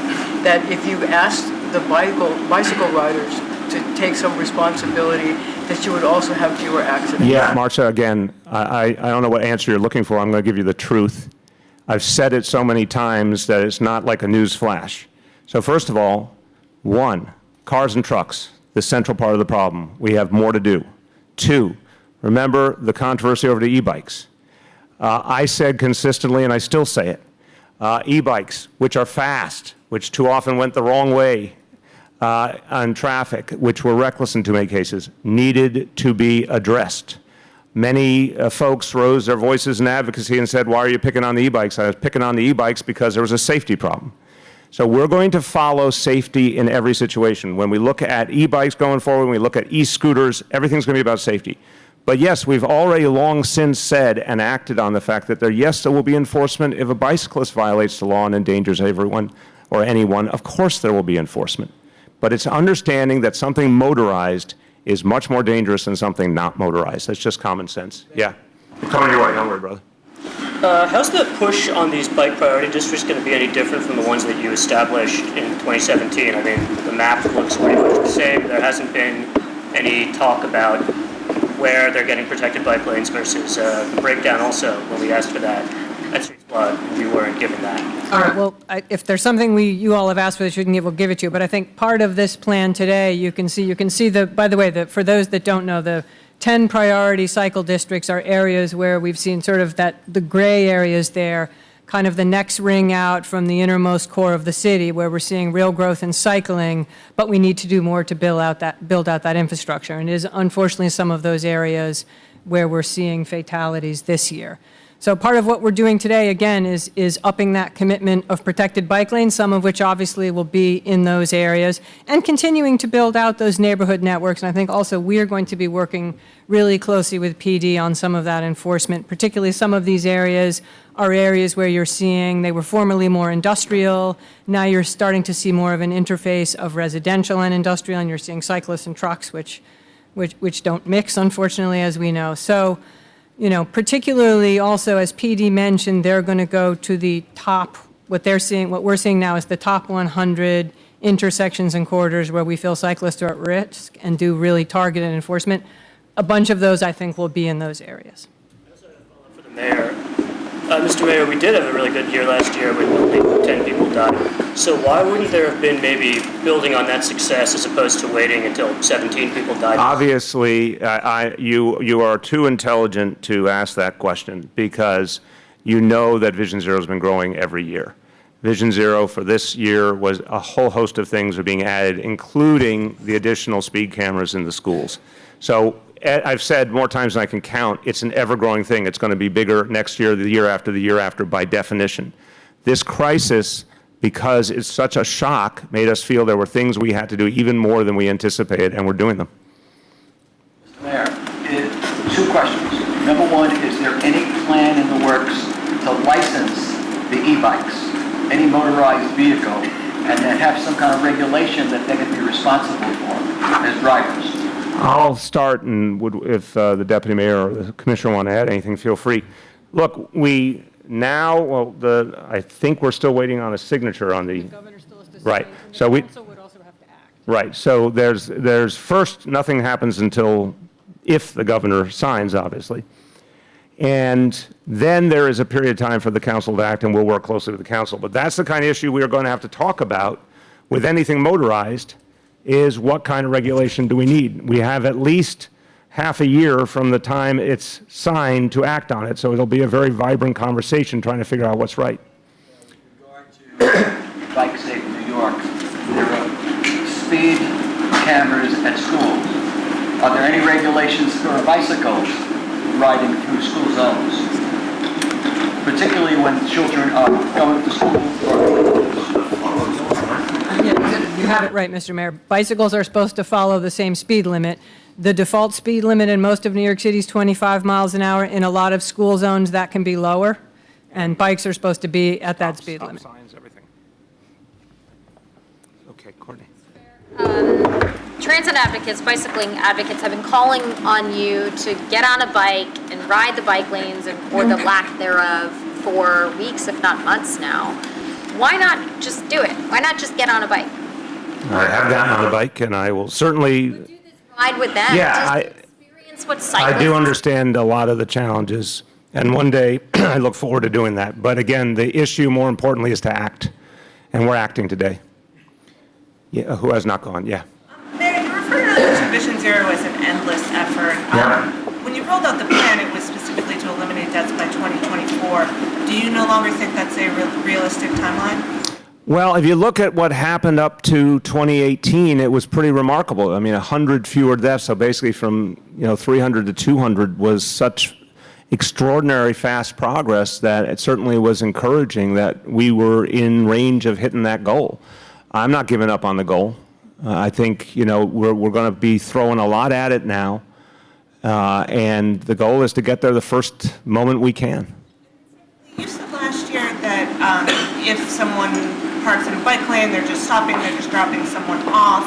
K: that if you asked the bicycle riders to take some responsibility, that you would also have fewer accidents?
B: Yeah, Marcia, again, I don't know what answer you're looking for. I'm going to give you the truth. I've said it so many times that it's not like a news flash. So first of all, one, cars and trucks, the central part of the problem. We have more to do. Two, remember the controversy over the e-bikes. I said consistently, and I still say it, e-bikes, which are fast, which too often went the wrong way on traffic, which were reckless in too many cases, needed to be addressed. Many folks rose their voices in advocacy and said, why are you picking on the e-bikes? I was picking on the e-bikes because there was a safety problem. So we're going to follow safety in every situation. When we look at e-bikes going forward, when we look at e-scooters, everything's going to be about safety. But yes, we've already long since said and acted on the fact that there will be enforcement if a bicyclist violates the law and endangers everyone or anyone. Of course there will be enforcement. But it's understanding that something motorized is much more dangerous than something not motorized. That's just common sense. Yeah. We're coming your way. Don't worry, brother.
L: How's the push on these bike priority districts going to be any different from the ones that you established in 2017? I mean, the map looks pretty much the same. There hasn't been any talk about where they're getting protected bike lanes versus the breakdown also when we asked for that. That's we weren't given that.
C: All right, well, if there's something you all have asked for that you can give, we'll give it to you. But I think part of this plan today, you can see by the way, for those that don't know, the 10 priority cycle districts are areas where we've seen sort of the gray areas there, kind of the next ring out from the innermost core of the city where we're seeing real growth in cycling, but we need to do more to build out that infrastructure. And it is unfortunately some of those areas where we're seeing fatalities this year. So part of what we're doing today, again, is upping that commitment of protected bike lanes, some of which obviously will be in those areas, and continuing to build out those neighborhood networks. And I think also we are going to be working really closely with PD on some of that enforcement, particularly some of these areas are areas where you're seeing they were formerly more industrial. Now you're starting to see more of an interface of residential and industrial, and you're seeing cyclists and trucks, which don't mix, unfortunately, as we know. So, particularly also, as PD mentioned, they're going to go to the top, what we're seeing now is the top 100 intersections and corridors where we feel cyclists are at risk and do really targeted enforcement. A bunch of those, I think, will be in those areas.
L: For the mayor, Mr. Mayor, we did have a really good year last year when only 10 people died. So why wouldn't there have been maybe building on that success as opposed to waiting until 17 people died?
B: Obviously, you are too intelligent to ask that question because you know that Vision Zero has been growing every year. Vision Zero for this year was a whole host of things are being added, including the additional speed cameras in the schools. So I've said more times than I can count, it's an ever-growing thing. It's going to be bigger next year, the year after, by definition. This crisis, because it's such a shock, made us feel there were things we had to do even more than we anticipated, and we're doing them.
M: Mr. Mayor, two questions. Number one, is there any plan in the works to license the e-bikes, any motorized vehicle, and then have some kind of regulation that they can be responsible for as drivers?
B: I'll start, and if the deputy mayor or the commissioner want to add anything, feel free. Look, I think we're still waiting on a signature on the.
C: Governor still has to
B: Right.
C: sign, and
B: So
C: the council would also have to act.
B: Right. So there's first, nothing happens until if the governor signs, obviously. And then there is a period of time for the council to act, and we'll work closely with the council. But that's the kind of issue we are going to have to talk about with anything motorized, is what kind of regulation do we need? We have at least half a year from the time it's signed to act on it, so it'll be a very vibrant conversation trying to figure out what's right.
M: With regard to Bike Safe New York, there are speed cameras at schools. Are there any regulations for bicycles riding through school zones? Particularly when children are going to school or
C: You have it right, Mr. Mayor. Bicycles are supposed to follow the same speed limit. The default speed limit in most of New York City is 25 miles an hour. In a lot of school zones, that can be lower, and bikes are supposed to be at that speed limit.
B: Signs, everything. Okay, Courtney.
N: Transit advocates, bicycling advocates have been calling on you to get on a bike and ride the bike lanes or the lack thereof for weeks, if not months now. Why not just do it? Why not just get on a bike?
B: I have gotten on a bike, and I will certainly.
N: Ride with them.
B: Yeah,
N: Just experience what cyclists.
B: I do understand a lot of the challenges, and one day I look forward to doing that. But again, the issue more importantly is to act, and we're acting today. Yeah, who has not gone? Yeah.
O: Mayor, you referred to Vision Zero as an endless effort. When you rolled out the plan, it was specifically to eliminate deaths by 2024. Do you no longer think that's a realistic timeline?
B: Well, if you look at what happened up to 2018, it was pretty remarkable. I mean, 100 fewer deaths, so basically from 300 to 200 was such extraordinary fast progress that it certainly was encouraging that we were in range of hitting that goal. I'm not giving up on the goal. I think we're going to be throwing a lot at it now, and the goal is to get there the first moment we can.
O: You said last year that if someone parks in a bike lane, they're just stopping, they're just dropping someone off,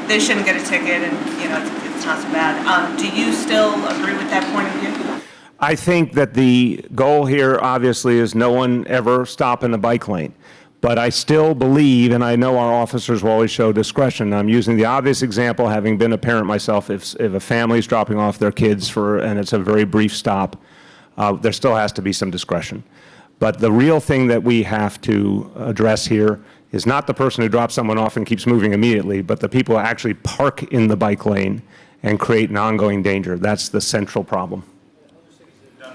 O: they shouldn't get a ticket, and it's not so bad. Do you still agree with that point of view?
B: I think that the goal here obviously is no one ever stop in the bike lane. But I still believe, and I know our officers will always show discretion. I'm using the obvious example, having been a parent myself, if a family's dropping off their kids and it's a very brief stop, there still has to be some discretion. But the real thing that we have to address here is not the person who drops someone off and keeps moving immediately, but the people who actually park in the bike lane and create an ongoing danger. That's the central problem.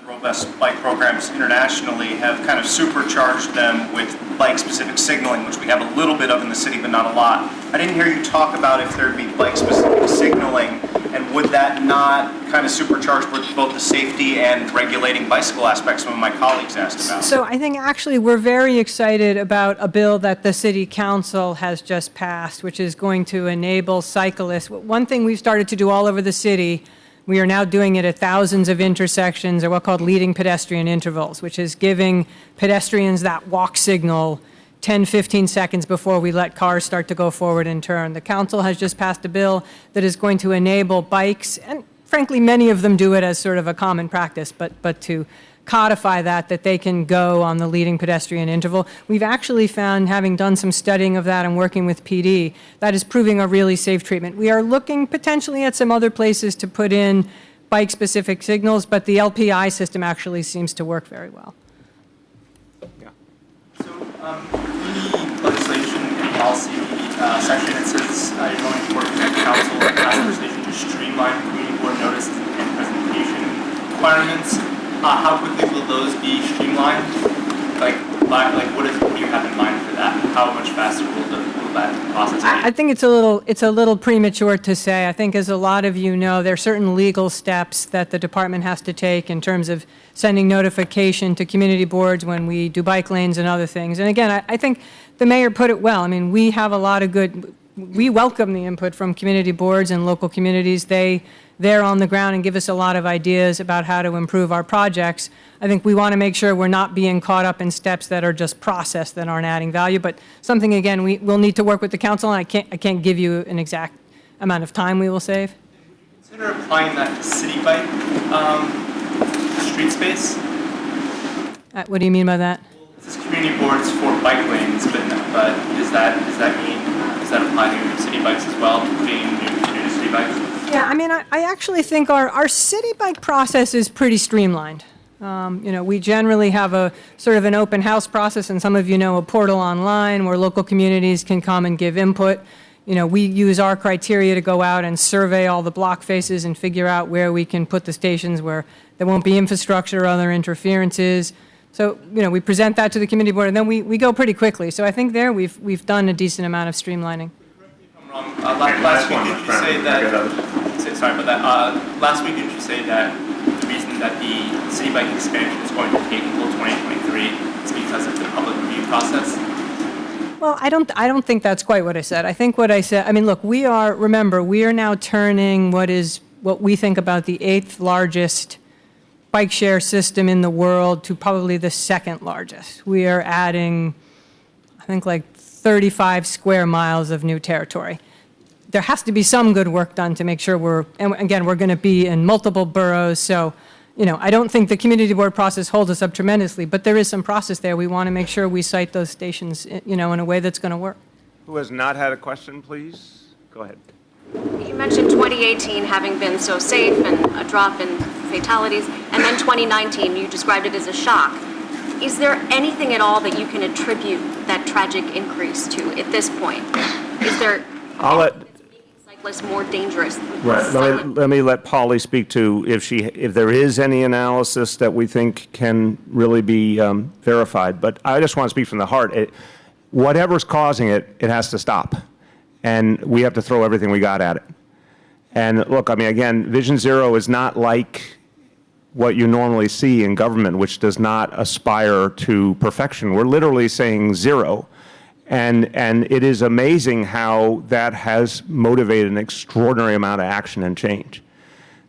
H: Robust bike programs internationally have kind of supercharged them with bike-specific signaling, which we have a little bit of in the city, but not a lot. I didn't hear you talk about if there'd be bike-specific signaling, and would that not kind of supercharge both the safety and regulating bicycle aspects some of my colleagues asked about?
C: So I think actually we're very excited about a bill that the City Council has just passed, which is going to enable cyclists. One thing we've started to do all over the city, we are now doing it at thousands of intersections, or what's called leading pedestrian intervals, which is giving pedestrians that walk signal 10, 15 seconds before we let cars start to go forward and turn. The council has just passed a bill that is going to enable bikes, and frankly, many of them do it as sort of a common practice, but to codify that they can go on the leading pedestrian interval. We've actually found, having done some studying of that and working with PD, that is proving a really safe treatment. We are looking potentially at some other places to put in bike-specific signals, but the LPI system actually seems to work very well.
P: So, the legislation and policy section, it says you're going to work with the council and pass legislation to streamline community board notices and presentation requirements. How quickly will those be streamlined? Like what do you have in mind for that? How much faster will that process be?
C: I think it's a little premature to say. I think, as a lot of you know, there are certain legal steps that the department has to take in terms of sending notification to community boards when we do bike lanes and other things. And again, I think the mayor put it well. I mean, we have a lot of good. we welcome the input from community boards and local communities. They're on the ground and give us a lot of ideas about how to improve our projects. I think we want to make sure we're not being caught up in steps that are just process that aren't adding value, but something, again, we'll need to work with the council, and I can't give you an exact amount of time we will save.
P: Consider applying that to city bike street space.
C: What do you mean by that?
P: This is community boards for bike lanes, but does that apply to city bikes as well, being new to city bikes?
C: Yeah, I mean, I actually think our city bike process is pretty streamlined. We generally have a sort of an open house process, and some of you know a portal online where local communities can come and give input. We use our criteria to go out and survey all the block faces and figure out where we can put the stations where there won't be infrastructure or other interferences. So, we present that to the community board, and then we go pretty quickly. So I think there we've done a decent amount of streamlining.
P: Last week did you say that? Sorry about that. Last week did you say that the reason that the city bike expansion is going to take until 2023 is because of the public review process?
C: Well, I don't think that's quite what I said. I think what I said, look, we are now turning what we think about the 8th largest bike share system in the world to probably the 2nd largest. We are adding, I think, like 35 square miles of new territory. There has to be some good work done to make sure and again, we're going to be in multiple boroughs, so I don't think the community board process holds us up tremendously, but there is some process there. We want to make sure we site those stations, in a way that's going to work.
B: Who has not had a question, please? Go ahead.
Q: You mentioned 2018 having been so safe and a drop in fatalities, and then 2019, you described it as a shock. Is there anything at all that you can attribute that tragic increase to at this point? Is there cyclists more dangerous?
B: Right. Let me let Polly speak to if there is any analysis that we think can really be verified. But I just want to speak from the heart. Whatever's causing it, it has to stop. And we have to throw everything we got at it. And look, again, Vision Zero is not like what you normally see in government, which does not aspire to perfection. We're literally saying zero. And it is amazing how that has motivated an extraordinary amount of action and change.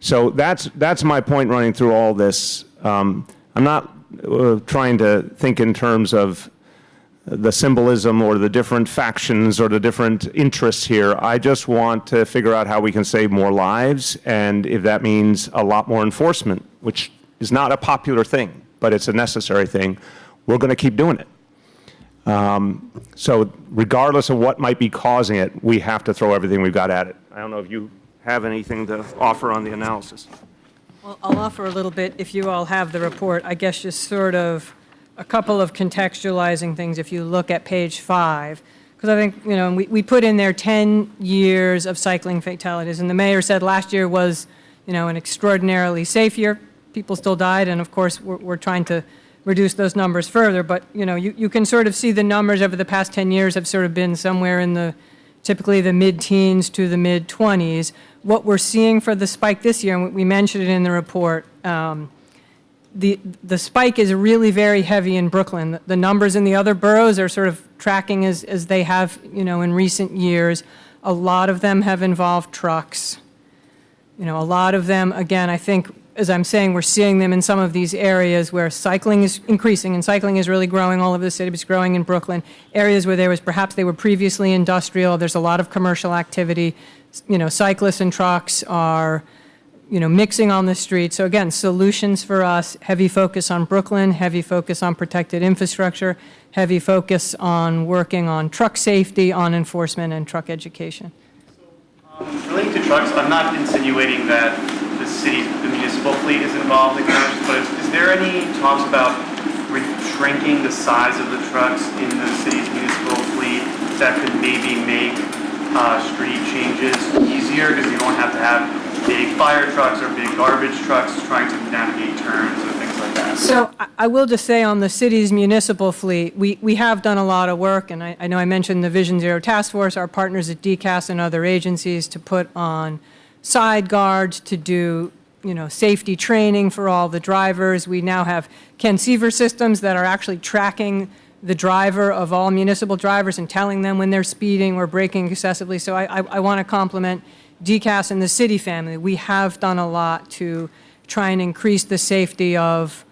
B: So that's my point running through all this. I'm not trying to think in terms of the symbolism or the different factions or the different interests here. I just want to figure out how we can save more lives, and if that means a lot more enforcement, which is not a popular thing, but it's a necessary thing, we're going to keep doing it. So regardless of what might be causing it, we have to throw everything we've got at it. I don't know if you have anything to offer on the analysis.
C: Well, I'll offer a little bit if you all have the report. I guess just sort of a couple of contextualizing things if you look at page 5. Because I think, we put in there 10 years of cycling fatalities. And the mayor said last year was, an extraordinarily safe year. People still died. And of course, we're trying to reduce those numbers further. But, you can sort of see the numbers over the past 10 years have sort of been somewhere in typically the mid-teens to the mid-20s. What we're seeing for the spike this year, and we mentioned it in the report, the spike is really very heavy in Brooklyn. The numbers in the other boroughs are sort of tracking as they have, in recent years. A lot of them have involved trucks. A lot of them, again, I think, as I'm saying, we're seeing them in some of these areas where cycling is increasing, and cycling is really growing all over the city. It's growing in Brooklyn. Areas where perhaps they were previously industrial, there's a lot of commercial activity. Cyclists and trucks are mixing on the street. So again, solutions for us, heavy focus on Brooklyn, heavy focus on protected infrastructure, heavy focus on working on truck safety, on enforcement, and truck education.
H: Relating to trucks, I'm not insinuating that the municipal fleet is involved in cars, but is there any talks about shrinking the size of the trucks in the city's municipal fleet that could maybe make street changes easier because you don't have to have big fire trucks or big garbage trucks trying to navigate turns or things like that?
C: So I will just say on the city's municipal fleet, we have done a lot of work, and I know I mentioned the Vision Zero Task Force, our partners at DCAS and other agencies to put on side guards, to do safety training for all the drivers. We now have Ken Seaver systems that are actually tracking the driver of all municipal drivers and telling them when they're speeding or braking excessively. So I want to compliment DCAS and the city family. We have done a lot to try and increase the safety of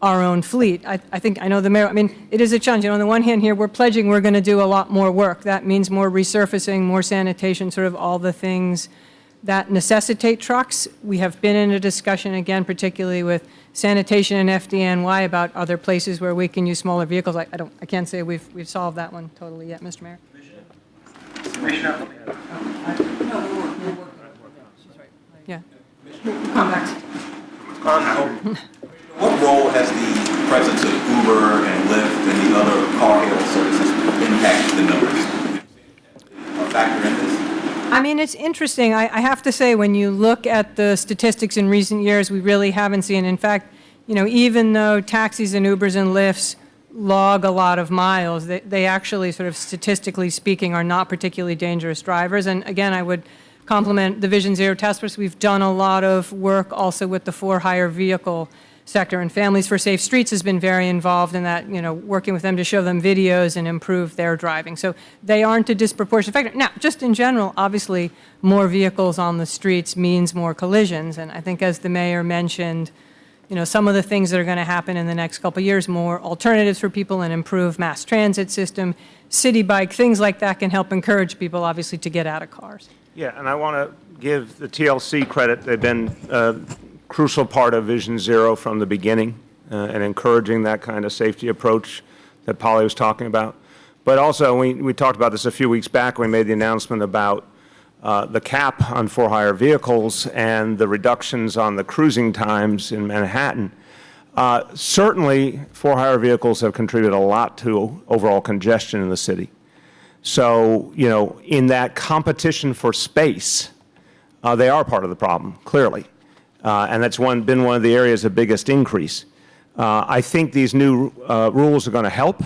C: our own fleet. I know the mayor, I mean, it is a challenge. You know, on the one hand here, we're pledging we're going to do a lot more work. That means more resurfacing, more sanitation, sort of all the things that necessitate trucks. We have been in a discussion, again, particularly with sanitation and FDNY about other places where we can use smaller vehicles. I can't say we've solved that one totally yet, Mr. Mayor.
M: Commissioner?
C: Yeah. Come back.
R: What role has the presence of Uber and Lyft and the other car-hail services impacted the numbers? A factor in this?
C: I mean, it's interesting. I have to say, when you look at the statistics in recent years, we really haven't seen. In fact, you know, even though taxis and Ubers and Lyfts log a lot of miles, they actually, sort of statistically speaking, are not particularly dangerous drivers. And again, I would compliment the Vision Zero Task Force. We've done a lot of work also with the for-hire vehicle sector, and Families for Safe Streets has been very involved in that, you know, working with them to show them videos and improve their driving. So they aren't a disproportionate factor. Now, just in general, obviously, more vehicles on the streets means more collisions, and I think, as the mayor mentioned, you know, some of the things that are going to happen in the next couple of years, more alternatives for people, and improved mass transit system, city bike, things like that can help encourage people, obviously, to get out of cars.
B: Yeah, and I want to give the TLC credit. They've been a crucial part of Vision Zero from the beginning, and encouraging that kind of safety approach that Polly was talking about. But also, we talked about this a few weeks back when we made the announcement about the cap on for-hire vehicles and the reductions on the cruising times in Manhattan. Certainly, for-hire vehicles have contributed a lot to overall congestion in the city. So, you know, in that competition for space, they are part of the problem, clearly. And that's been one of the areas of biggest increase. I think these new rules are going to help.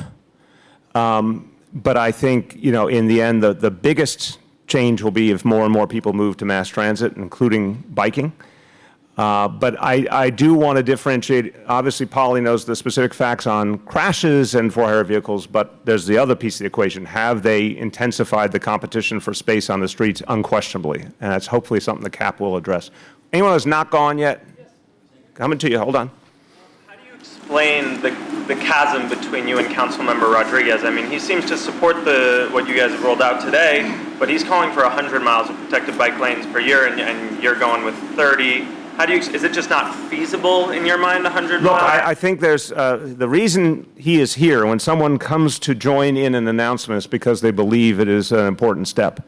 B: But I think, you know, in the end, the biggest change will be if more and more people move to mass transit, including biking. But I do want to differentiate. Obviously, Polly knows the specific facts on crashes and for-hire vehicles, but there's the other piece of the equation. Have they intensified the competition for space on the streets? Unquestionably. And that's hopefully something the CAP will address. Anyone who's not gone yet? Coming to you. Hold on.
S: Explain the chasm between you and Councilmember Rodriguez. I mean, he seems to support what you guys have rolled out today, but he's calling for 100 miles of protected bike lanes per year, and you're going with 30. Is it just not feasible in your mind, 100 miles?
B: Look, I think there's, the reason he is here, when someone comes to join in an announcement, is because they believe it is an important step.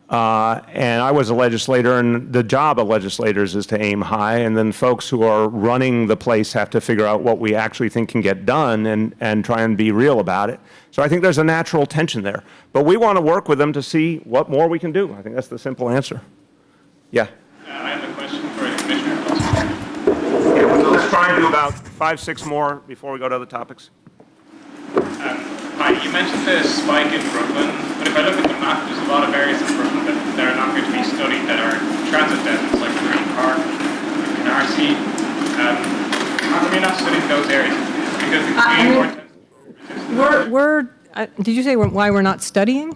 B: And I was a legislator, and the job of legislators is to aim high, and then folks who are running the place have to figure out what we actually think can get done and try and be real about it. So I think there's a natural tension there. But we want to work with them to see what more we can do. I think that's the simple answer. Yeah.
T: I have a question for the Commissioner.
B: So let's try and do about 5, 6 more before we go to other topics.
T: Hi, you mentioned the spike in Brooklyn, but if I look at the map, there's a lot of areas in Brooklyn that are not going to be studied that are transit dense, like Green Park, Canarsie. How come you're not studying those areas? Because it could be more
C: Did you say why we're not studying?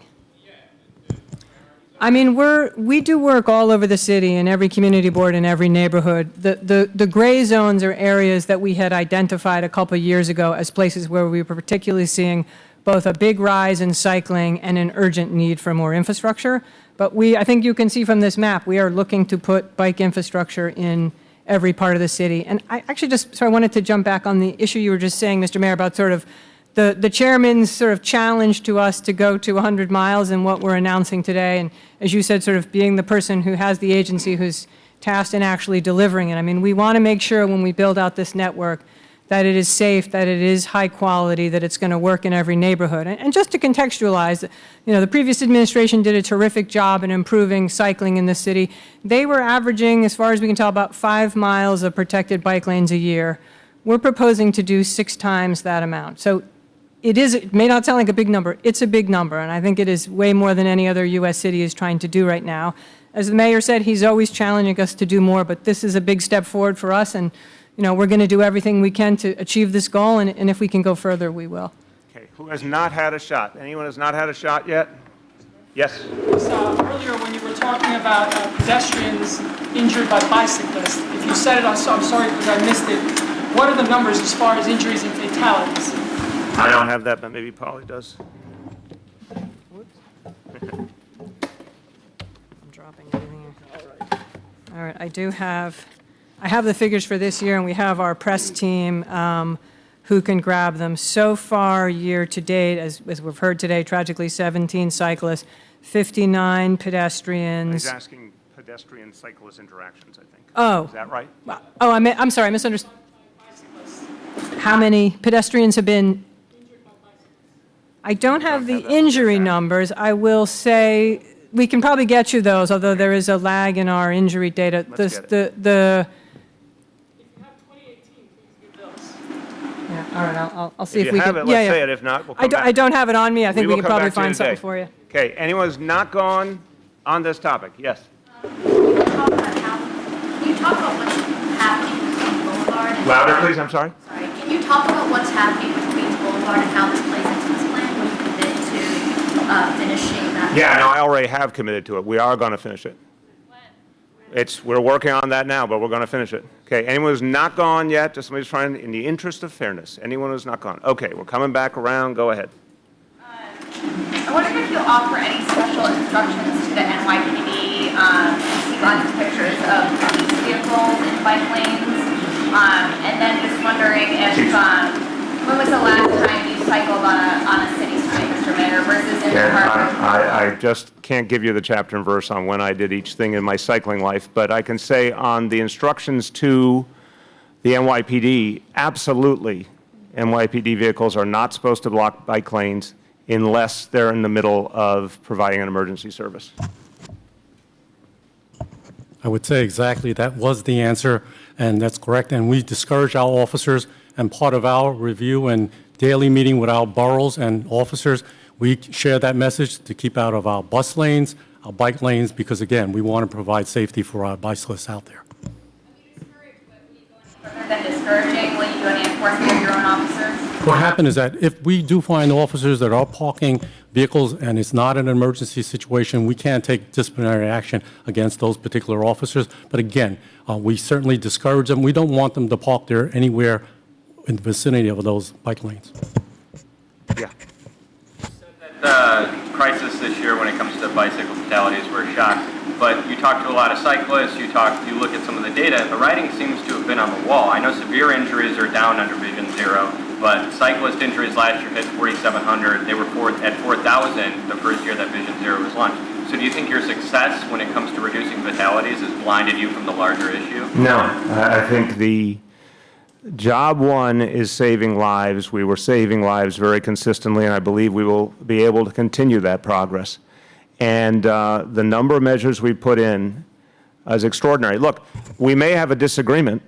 C: I mean, we do work all over the city, in every community board, in every neighborhood. The gray zones are areas that we had identified a couple of years ago as places where we were particularly seeing both a big rise in cycling and an urgent need for more infrastructure. But I think you can see from this map, we are looking to put bike infrastructure in every part of the city. And I actually I wanted to jump back on the issue you were just saying, Mr. Mayor, about sort of the chairman's sort of challenge to us to go to 100 miles and what we're announcing today. And as you said, sort of being the person who has the agency who's tasked in actually delivering it. I mean, we want to make sure when we build out this network that it is safe, that it is high quality, that it's going to work in every neighborhood. And just to contextualize, you know, the previous administration did a terrific job in improving cycling in the city. They were averaging, as far as we can tell, about 5 miles of protected bike lanes a year. We're proposing to do 6 times that amount. So it may not sound like a big number. It's a big number, and I think it is way more than any other U.S. city is trying to do right now. As the mayor said, he's always challenging us to do more, but this is a big step forward for us, and you know, we're going to do everything we can to achieve this goal, and if we can go further, we will.
B: Okay, Who has not had a shot? Anyone has not had a shot yet? Yes?
U: Earlier, when you were talking about pedestrians injured by bicyclists, if you said it, I'm sorry because I missed it. What are the numbers as far as injuries and fatalities?
B: I don't have that, but maybe Polly does.
C: I'm dropping everything here. All right, I have the figures for this year, and we have our press team who can grab them. So far, year to date, as we've heard today, tragically 17 cyclists, 59 pedestrians.
B: He's asking pedestrian cyclist interactions, I think.
C: Oh.
B: Is that right?
C: Oh, I'm sorry, I misunderstood. How many pedestrians have been? I don't have the injury numbers. I will say, we can probably get you those, although there is a lag in our injury data.
B: Let's get it.
C: Yeah, all right, I'll see
B: If
C: if
B: you
C: we
B: have
C: can.
B: it, let's say it. If not, we'll come back.
C: I don't have it on me. I think we
B: will
C: can
B: come
C: probably
B: back to you
C: find something
B: today.
C: for you.
B: Okay, anyone who's not gone on this topic? Yes.
E: Can you talk about what's happening with Queens Boulevard? and-
B: Louder, please, I'm sorry.
E: Sorry, can you talk about what's happening with Queens Boulevard and how this plays into this plan? Will you commit to finishing that?
B: Yeah, no, I already have committed to it. We are going to finish it. We're working on that now, but we're going to finish it. Okay, anyone who's not gone yet, just somebody's trying, in the interest of fairness, anyone who's not gone. Okay, we're coming back around, go ahead.
G: I wonder if you'll offer any special instructions to the NYPD. You see lots of pictures of police vehicles in bike lanes. And then just wondering if, when was the last time you cycled on a city street, Mr. Mayor, versus in the park?
B: I just can't give you the chapter and verse on when I did each thing in my cycling life, but I can say on the instructions to the NYPD, absolutely, NYPD vehicles are not supposed to block bike lanes unless they're in the middle of providing an emergency service.
V: I would say exactly that was the answer, and that's correct. And we discourage our officers, and part of our review and daily meeting with our boroughs and officers, we share that message to keep out of our bus lanes, our bike lanes, because again, we want to provide safety for our bicyclists out there.
G: Other than discouraging, will you do any enforcement of your own officers?
V: What happened is that if we do find officers that are parking vehicles and it's not an emergency situation, we can take disciplinary action against those particular officers. But again, we certainly discourage them. We don't want them to park there anywhere in the vicinity of those bike lanes.
B: Yeah.
F: The crisis this year when it comes to bicycle fatalities, we're shocked. But you talk to a lot of cyclists, you look at some of the data, and the writing seems to have been on the wall. I know severe injuries are down under Vision Zero, but cyclist injuries last year hit 4,700. They were at 4,000 the first year that Vision Zero was launched. So do you think your success when it comes to reducing fatalities has blinded you from the larger issue?
B: No, I think the job one is saving lives. We were saving lives very consistently, and I believe we will be able to continue that progress. And the number of measures we put in is extraordinary. Look, we may have a disagreement.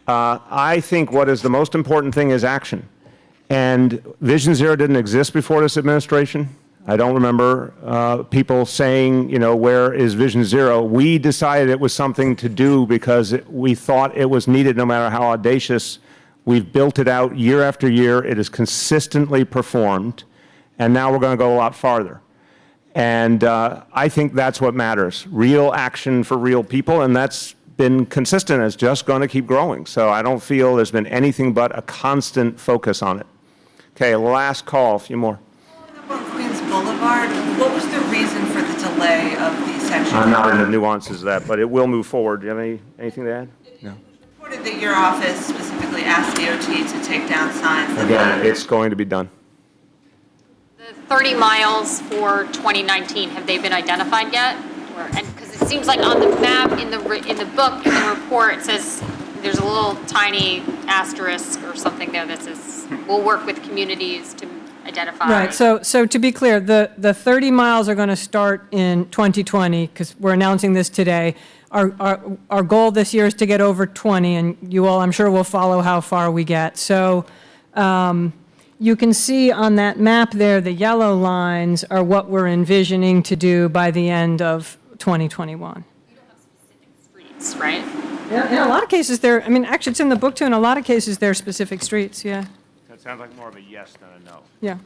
B: I think what is the most important thing is action. And Vision Zero didn't exist before this administration. I don't remember people saying, you know, where is Vision Zero? We decided it was something to do because we thought it was needed no matter how audacious. We've built it out year after year. It is consistently performed. And now we're going to go a lot farther. And I think that's what matters, real action for real people, and that's been consistent. It's just going to keep growing. So I don't feel there's been anything but a constant focus on it. Okay, last call, a few more.
O: On Queens Boulevard, what was the reason for the delay of the section?
B: I'm not in the nuances of that, but it will move forward. Do you have anything to add? No.
O: Reported that your office specifically asked DOT to take down signs.
B: Again, it's going to be done.
N: The 30 miles for 2019, have they been identified yet? Because it seems like on the map, in the book, in the report, it says there's a little tiny asterisk or something there that says, we'll work with communities to identify.
C: Right, so to be clear, the 30 miles are going to start in 2020, because we're announcing this today. Our goal this year is to get over 20, and you all, I'm sure, will follow how far we get. So you can see on that map there, the yellow lines are what we're envisioning to do by the end of 2021.
N: You don't have specific streets, right?
C: Yeah, in a lot of cases, I mean, actually, it's in the book, too. In a lot of cases, there are specific streets, yeah.
B: That sounds like more of a yes than a no.
C: Yeah.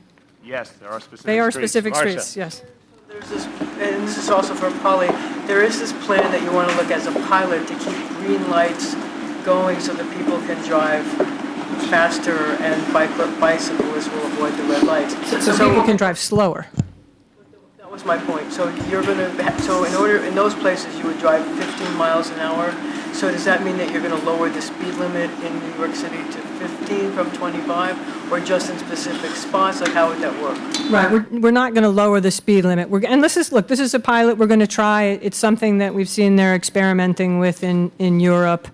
B: Yes, there are specific
C: They are
B: streets.
C: specific
B: Marcia.
C: streets, yes.
K: There's this, and this is also for Polly, there is this plan that you want to look as a pilot to keep green lights going so that people can drive faster and bicyclists will avoid the red lights.
C: So people can drive slower.
K: That was my point. So you're going to, so in those places, you would drive 15 miles an hour. So does that mean that you're going to lower the speed limit in New York City to 15 from 25, or just in specific spots? Like, how would that work?
C: Right, we're not going to lower the speed limit. And this is a pilot we're going to try. It's something that we've seen they're experimenting with in Europe.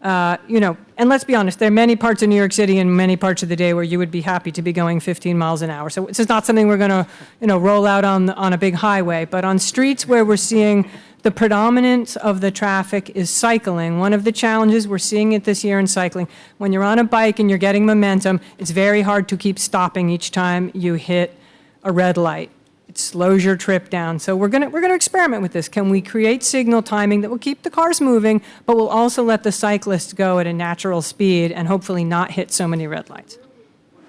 C: And let's be honest, there are many parts of New York City and many parts of the day where you would be happy to be going 15 miles an hour. So this is not something we're going to, roll out on a big highway. But on streets where we're seeing the predominance of the traffic is cycling, one of the challenges, we're seeing it this year in cycling, when you're on a bike and you're getting momentum, it's very hard to keep stopping each time you hit a red light. It slows your trip down. So we're going to experiment with this. Can we create signal timing that will keep the cars moving, but will also let the cyclists go at a natural speed and hopefully not hit so many red lights?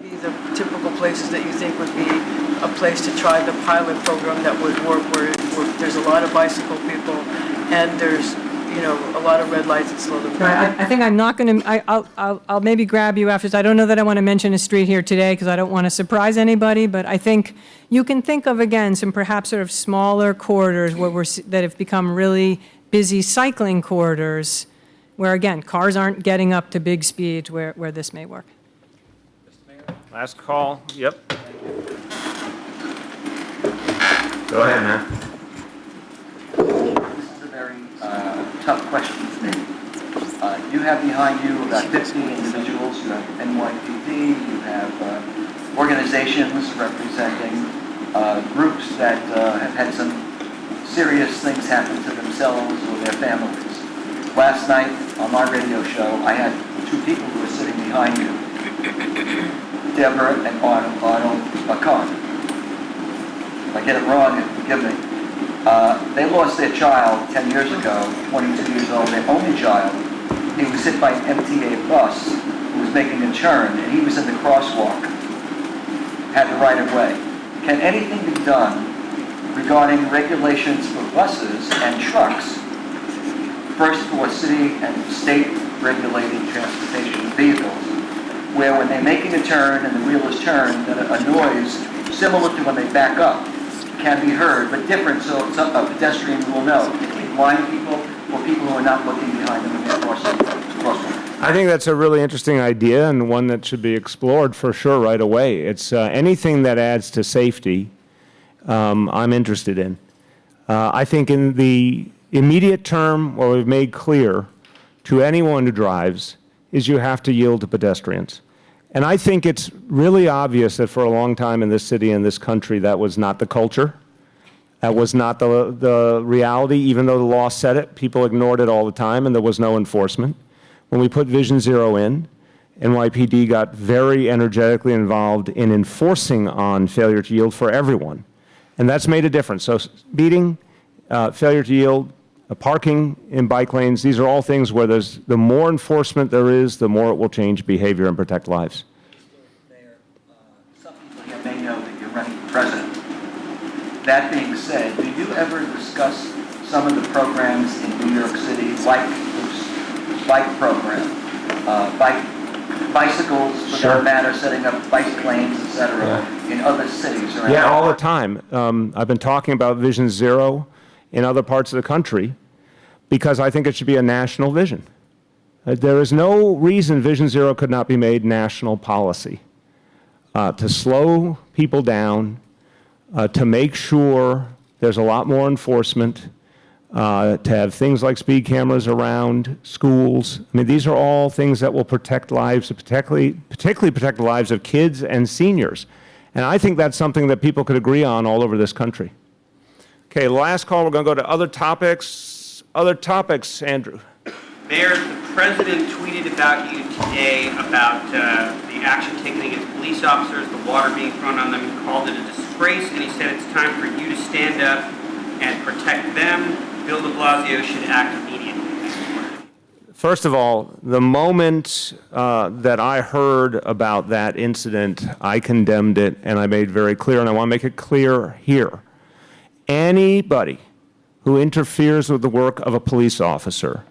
K: Be the typical places that you think would be a place to try the pilot program that would work, where there's a lot of bicycle people and there's a lot of red lights that slow them down.
C: I think I'm not going to, I'll maybe grab you after this. I don't know that I want to mention a street here today because I don't want to surprise anybody, but I think you can think of, again, some perhaps sort of smaller corridors that have become really busy cycling corridors where, again, cars aren't getting up to big speeds where this may work.
B: Last call, yep. Go ahead, man.
M: This is a very tough question for me. You have behind you about 50 individuals. You have NYPD, you have organizations representing groups that have had some serious things happen to themselves or their families. Last night on my radio show, I had two people who were sitting behind you, Deborah and Arnold Carr. If I get it wrong, forgive me. They lost their child 10 years ago, 22 years old, their only child. He was hit by an MTA bus who was making a turn, and he was in the crosswalk, had the right of way. Can anything be done regarding regulations for buses and trucks, first for city and state regulated transportation vehicles, where when they're making a turn and the wheel is turned, that a noise similar to when they back up can be heard, but different so a pedestrian will know. Blind people or people who are not looking behind them when they're crossing.
B: I think that's a really interesting idea and one that should be explored for sure right away. It's anything that adds to safety, I'm interested in. I think in the immediate term, what we've made clear to anyone who drives is you have to yield to pedestrians. And I think it's really obvious that for a long time in this city and this country, that was not the culture. That was not the reality. Even though the law said it, people ignored it all the time and there was no enforcement. When we put Vision Zero in, NYPD got very energetically involved in enforcing on failure to yield for everyone. And that's made a difference. So speeding, failure to yield, parking in bike lanes, these are all things where the more enforcement there is, the more it will change behavior and protect lives.
M: Mayor, some people here may know that you're running for president. That being said, do you ever discuss some of the programs in New York City, like this bike program, bicycles, for that matter, setting up bike lanes, etc., in other cities around?
B: Yeah, all the time. I've been talking about Vision Zero in other parts of the country because I think it should be a national vision. There is no reason Vision Zero could not be made national policy to slow people down, to make sure there's a lot more enforcement, to have things like speed cameras around schools. I mean, these are all things that will protect lives, particularly protect the lives of kids and seniors. And I think that's something that people could agree on all over this country. Okay, last call, we're going to go to other topics. Other topics, Andrew.
I: Mayor, the president tweeted about you today about the action taken against police officers, the water being thrown on them. He called it a disgrace, and he said it's time for you to stand up and protect them. Bill de Blasio should act immediately.
B: First of all, the moment that I heard about that incident, I condemned it, and I made very clear, and I want to make it clear here. Anybody who interferes with the work of a police officer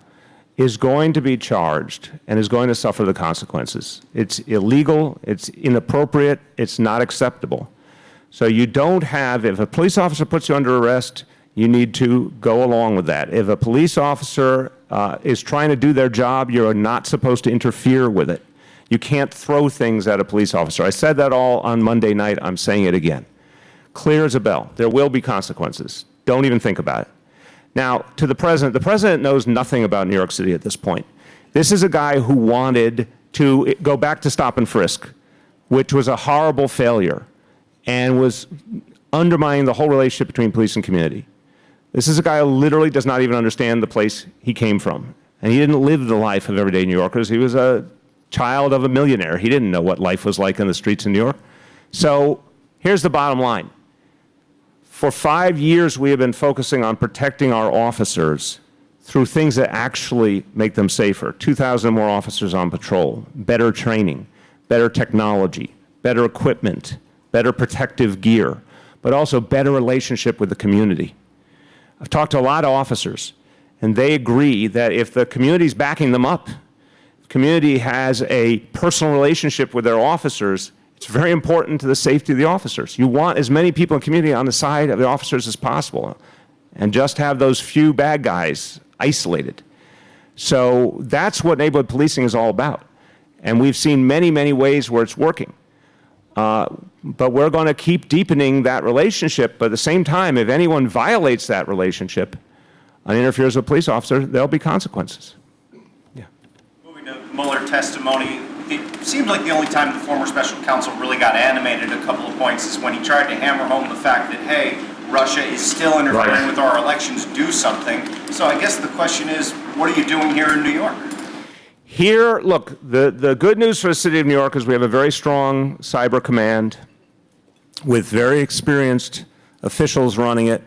B: is going to be charged and is going to suffer the consequences. It's illegal, it's inappropriate, it's not acceptable. So you don't have, if a police officer puts you under arrest, you need to go along with that. If a police officer is trying to do their job, you're not supposed to interfere with it. You can't throw things at a police officer. I said that all on Monday night. I'm saying it again. Clear as a bell. There will be consequences. Don't even think about it. Now, to the president knows nothing about New York City at this point. This is a guy who wanted to go back to stop and frisk, which was a horrible failure and was undermining the whole relationship between police and community. This is a guy who literally does not even understand the place he came from. And he didn't live the life of everyday New Yorkers. He was a child of a millionaire. He didn't know what life was like in the streets of New York. So here's the bottom line. For 5 years, we have been focusing on protecting our officers through things that actually make them safer. 2,000 more officers on patrol, better training, better technology, better equipment, better protective gear, but also better relationship with the community. I've talked to a lot of officers, and they agree that if the community's backing them up, the community has a personal relationship with their officers, it's very important to the safety of the officers. You want as many people in the community on the side of the officers as possible, and just have those few bad guys isolated. So that's what neighborhood policing is all about. And we've seen many, many ways where it's working. But we're going to keep deepening that relationship. But at the same time, if anyone violates that relationship and interferes with a police officer, there'll be consequences.
A: Moving to Mueller testimony, it seemed like the only time the former special counsel really got animated a couple of points is when he tried to hammer home the fact that, hey, Russia is still interfering with our elections, do something. So I guess the question is, what are you doing here in New York?
B: Here, look, the good news for the city of New York is we have a very strong cyber command with very experienced officials running it,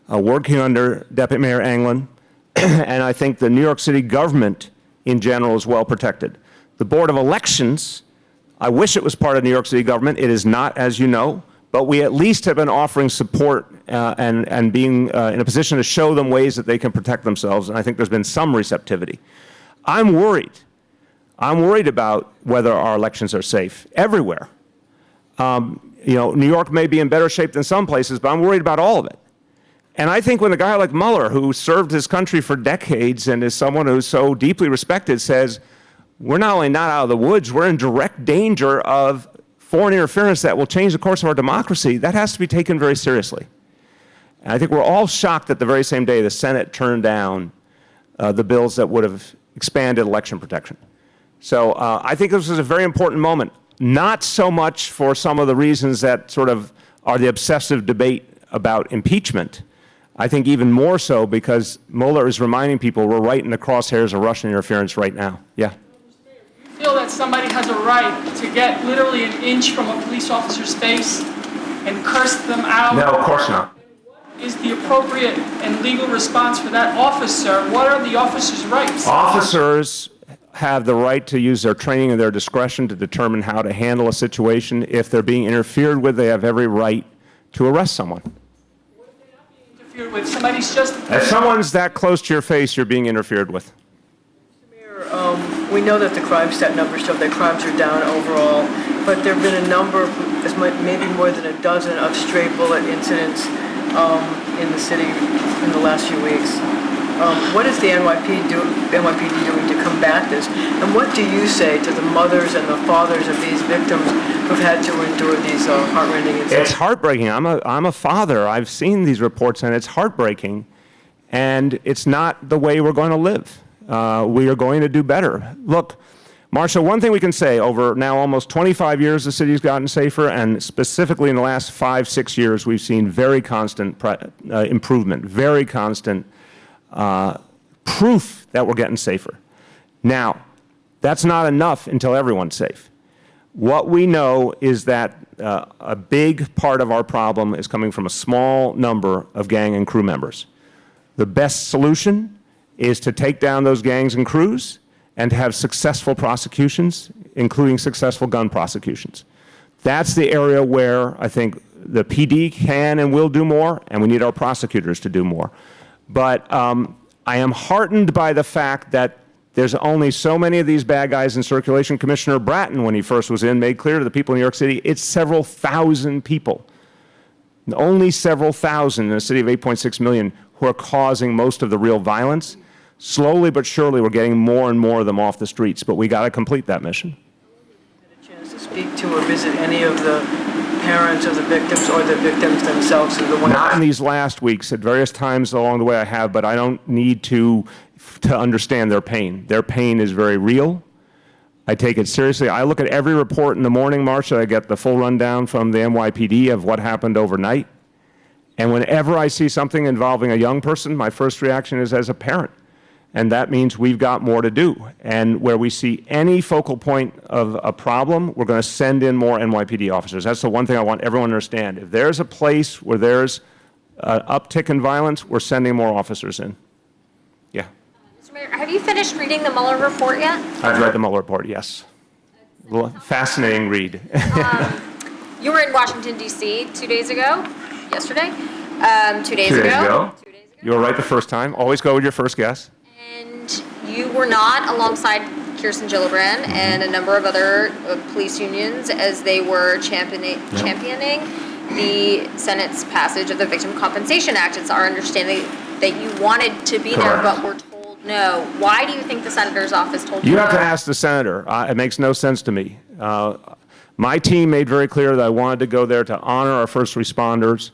B: working under Deputy Mayor Anglin, and I think the New York City government in general is well protected. The Board of Elections, I wish it was part of New York City government. It is not, as you know, but we at least have been offering support and being in a position to show them ways that they can protect themselves, and I think there's been some receptivity. I'm worried. I'm worried about whether our elections are safe everywhere. You know, New York may be in better shape than some places, but I'm worried about all of it. And I think when a guy like Mueller, who served his country for decades and is someone who's so deeply respected, says, we're not only not out of the woods, we're in direct danger of foreign interference that will change the course of our democracy, that has to be taken very seriously. And I think we're all shocked that the very same day the Senate turned down the bills that would have expanded election protection. So I think this is a very important moment, not so much for some of the reasons that sort of are the obsessive debate about impeachment. I think even more so because Mueller is reminding people we're right in the crosshairs of Russian interference right now. Yeah.
U: You feel that somebody has a right to get literally an inch from a police officer's face and curse them out?
B: No, of course not.
U: Is the appropriate and legal response for that officer? What are the officer's rights?
B: Officers have the right to use their training and their discretion to determine how to handle a situation. If they're being interfered with, they have every right to arrest someone.
U: What if they're not being interfered with? Somebody's just...
B: If someone's that close to your face, you're being interfered with.
K: Mayor, we know that the crime stat numbers show that crimes are down overall, but there have been a number, maybe more than a dozen, of stray bullet incidents in the city in the last few weeks. What is the NYPD doing to combat this? And what do you say to the mothers and the fathers of these victims who've had to endure these heartrending incidents?
B: It's heartbreaking. I'm a father. I've seen these reports, and it's heartbreaking. And it's not the way we're going to live. We are going to do better. Look, Marcia, one thing we can say, over now almost 25 years the city's gotten safer, and specifically in the last 5-6 years we've seen very constant improvement, very constant proof that we're getting safer. Now, that's not enough until everyone's safe. What we know is that a big part of our problem is coming from a small number of gang and crew members. The best solution is to take down those gangs and crews and to have successful prosecutions, including successful gun prosecutions. That's the area where I think the PD can and will do more, and we need our prosecutors to do more. But I am heartened by the fact that there's only so many of these bad guys in circulation. Commissioner Bratton, when he first was in, made clear to the people in New York City, it's several thousand people, only several thousand in a city of 8.6 million, who are causing most of the real violence. Slowly but surely, we're getting more and more of them off the streets, but we got to complete that mission.
K: Chance to speak to or visit any of the parents of the victims or the victims themselves who are the ones?
B: Not in these last weeks. At various times along the way I have, but I don't need to understand their pain. Their pain is very real. I take it seriously. I look at every report in the morning, Marcia. I get the full rundown from the NYPD of what happened overnight. And whenever I see something involving a young person, my first reaction is as a parent. And that means we've got more to do. And where we see any focal point of a problem, we're going to send in more NYPD officers. That's the one thing I want everyone to understand. If there's a place where there's an uptick in violence, we're sending more officers in. Yeah.
N: Mr. Mayor, have you finished reading the Mueller report yet?
B: I've read the Mueller report, yes. Fascinating read.
N: You were in Washington, D.C. 2 days ago? Yesterday? 2 days
B: 2 days
N: ago.
B: ago. You were right the first time. Always go with your first guess.
N: And you were not alongside Kirsten Gillibrand and a number of other police unions as they were championing the Senate's passage of the Victim Compensation Act. It's our understanding that you wanted to be there, but were told no. Why do you think the senator's office told you
B: You
N: no?
B: have to ask the senator. It makes no sense to me. My team made very clear that I wanted to go there to honor our first responders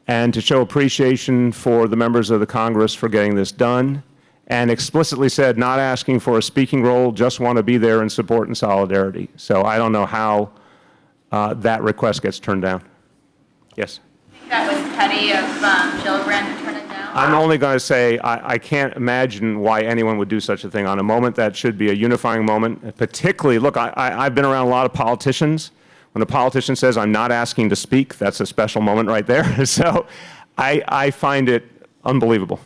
B: and to show appreciation for the members of the Congress for getting this done, and explicitly said not asking for a speaking role, just want to be there in support and solidarity. So I don't know how that request gets turned down. Yes?
E: I think that was petty of Gillibrand to turn it down.
B: I'm only going to say I can't imagine why anyone would do such a thing on a moment that should be a unifying moment. Particularly, look, I've been around a lot of politicians. When a politician says, I'm not asking to speak, that's a special moment right there. So I find it unbelievable.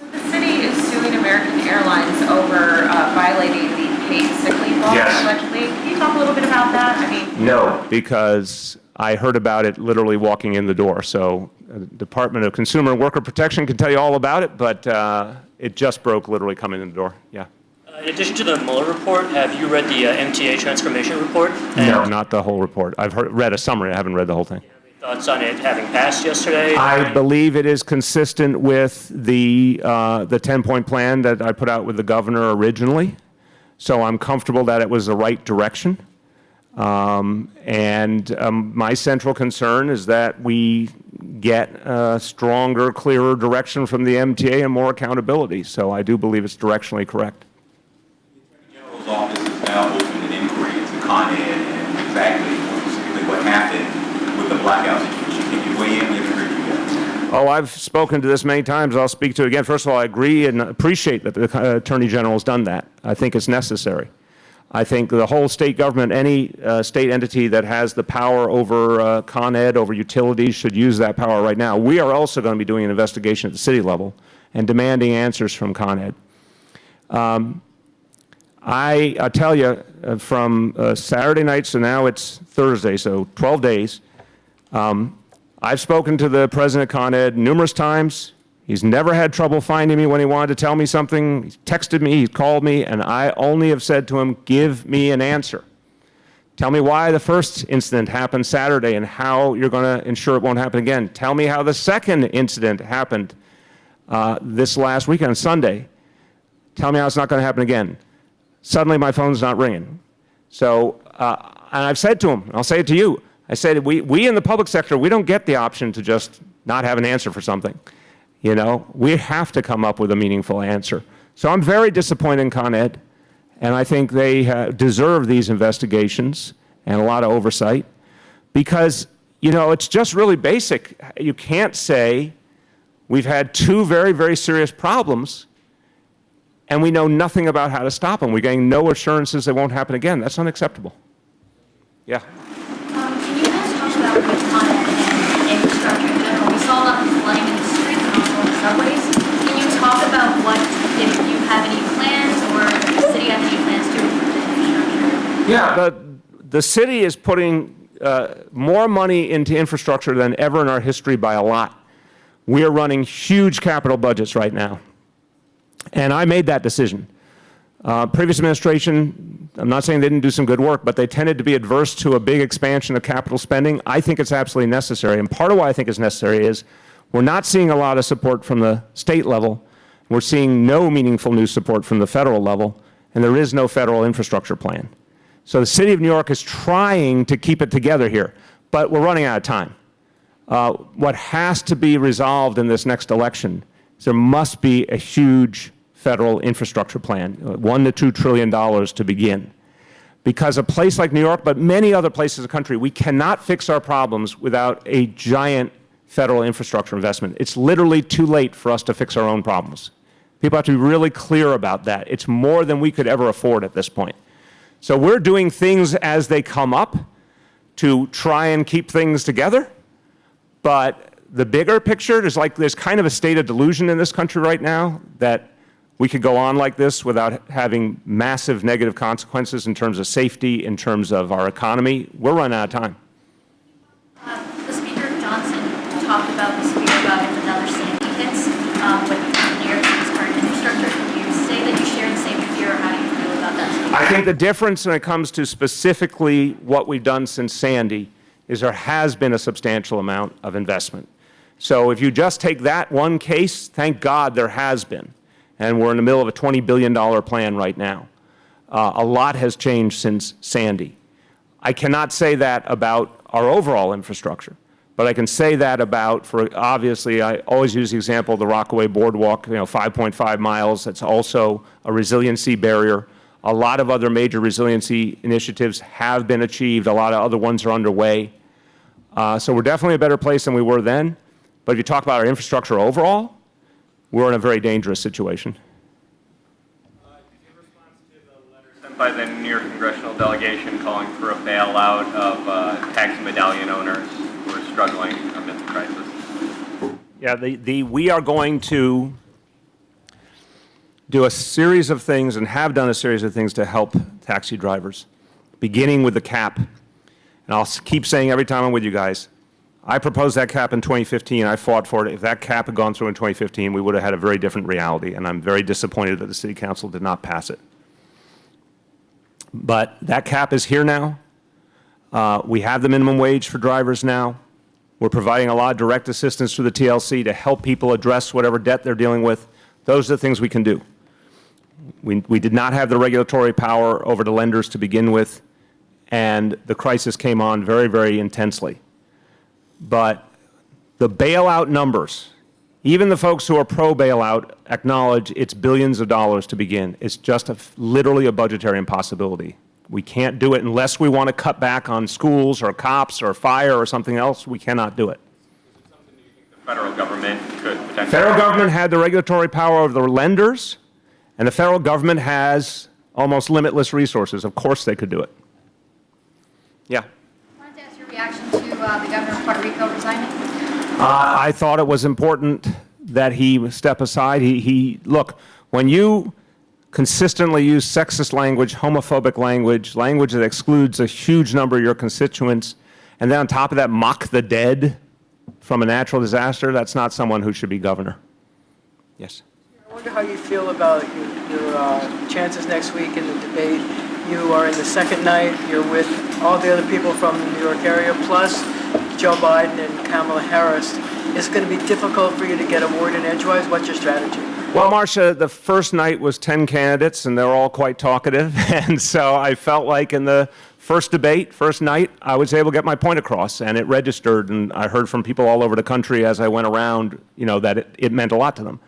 G: The city is suing American Airlines over violating the paid sick leave law,
B: Yes.
G: allegedly. Can you talk a little bit about that? I mean,
B: No, because I heard about it literally walking in the door. So the Department of Consumer and Worker Protection can tell you all about it, but it just broke literally coming in the door. Yeah.
L: In addition to the Mueller report, have you read the MTA transformation report?
B: No, not the whole report. I've read a summary. I haven't read the whole thing.
L: Thoughts on it having passed yesterday?
B: I believe it is consistent with the 10-point plan that I put out with the governor originally. So I'm comfortable that it was the right direction. My central concern is that we get a stronger, clearer direction from the MTA and more accountability. So I do believe it's directionally correct.
R: The General's office is now opening an inquiry into Con Ed and exactly what happened with the blackout situation. Can you weigh in? We haven't heard you yet.
B: Oh, I've spoken to this many times. I'll speak to it again. First of all, I agree and appreciate that the Attorney General has done that. I think it's necessary. I think the whole state government, any state entity that has the power over Con Ed, over utilities, should use that power right now. We are also going to be doing an investigation at the city level and demanding answers from Con Ed. I tell you, from Saturday night, so now it's Thursday, so 12 days, I've spoken to the president of Con Ed numerous times. He's never had trouble finding me when he wanted to tell me something. He's texted me, he's called me, and I only have said to him, give me an answer. Tell me why the first incident happened Saturday and how you're going to ensure it won't happen again. Tell me how the second incident happened this last weekend, Sunday. Tell me how it's not going to happen again. Suddenly my phone's not ringing. So, and I've said to him, and I'll say it to you, I said, we in the public sector, we don't get the option to just not have an answer for something. You know, we have to come up with a meaningful answer. So I'm very disappointed in Con Ed, and I think they deserve these investigations and a lot of oversight because, you know, it's just really basic. You can't say we've had two very, very serious problems and we know nothing about how to stop them. We're getting no assurances they won't happen again. That's unacceptable. Yeah.
E: Can you guys talk about with Con Ed and infrastructure in general? We saw a lot of flooding in the streets and also on the subways. Can you talk about if you have any plans or
B: Yeah, the city is putting more money into infrastructure than ever in our history by a lot. We are running huge capital budgets right now. And I made that decision. Previous administration, I'm not saying they didn't do some good work, but they tended to be adverse to a big expansion of capital spending. I think it's absolutely necessary. And part of why I think it's necessary is we're not seeing a lot of support from the state level. We're seeing no meaningful new support from the federal level, and there is no federal infrastructure plan. So the city of New York is trying to keep it together here, but we're running out of time. What has to be resolved in this next election is there must be a huge federal infrastructure plan, $1 to $2 trillion to begin. Because a place like New York, but many other places in the country, we cannot fix our problems without a giant federal infrastructure investment. It's literally too late for us to fix our own problems. People have to be really clear about that. It's more than we could ever afford at this point. So we're doing things as they come up to try and keep things together. But the bigger picture is like there's kind of a state of delusion in this country right now that we could go on like this without having massive negative consequences in terms of safety, in terms of our economy. We're running out of time.
E: The Speaker Johnson talked about this fear about if another Sandy hits with New York City's current infrastructure. Can you say that you share the same fear, or how do you feel about that?
B: I think the difference when it comes to specifically what we've done since Sandy is there has been a substantial amount of investment. So if you just take that one case, thank God there has been. And we're in the middle of a $20 billion plan right now. A lot has changed since Sandy. I cannot say that about our overall infrastructure, but I can say that about, for obviously, I always use the example of the Rockaway Boardwalk, 5.5 miles. That's also a resiliency barrier. A lot of other major resiliency initiatives have been achieved. A lot of other ones are underway. So we're definitely a better place than we were then. But if you talk about our infrastructure overall, we're in a very dangerous situation.
F: Sent by the New York congressional delegation calling for a bailout of taxi medallion owners who are struggling amid the crisis.
B: Yeah, we are going to do a series of things and have done a series of things to help taxi drivers, beginning with the cap. And I'll keep saying every time I'm with you guys, I proposed that cap in 2015. I fought for it. If that cap had gone through in 2015, we would have had a very different reality, and I'm very disappointed that the City Council did not pass it. But that cap is here now. We have the minimum wage for drivers now. We're providing a lot of direct assistance through the TLC to help people address whatever debt they're dealing with. Those are the things we can do. We did not have the regulatory power over the lenders to begin with, and the crisis came on very, very intensely. But the bailout numbers, even the folks who are pro-bailout acknowledge it's billions of dollars to begin. It's just literally a budgetary impossibility. We can't do it unless we want to cut back on schools or cops or fire or something else. We cannot do it.
F: The federal government could potentially...
B: The federal government had the regulatory power over the lenders, and the federal government has almost limitless resources. Of course they could do it. Yeah.
E: I wanted to ask your reaction to the governor of Puerto Rico resigning.
B: I thought it was important that he step aside. Look, when you consistently use sexist language, homophobic language, language that excludes a huge number of your constituents, and then on top of that mock the dead from a natural disaster, that's not someone who should be governor. Yes.
K: I wonder how you feel about your chances next week in the debate. You are in the second night. You're with all the other people from the New York area, plus Joe Biden and Kamala Harris. It's going to be difficult for you to get a word in edgewise. What's your strategy?
B: Well, Marcia, the first night was 10 candidates, and they're all quite talkative. And so I felt like in the first debate, first night, I was able to get my point across, and it registered. And I heard from people all over the country as I went around, that it meant a lot to them.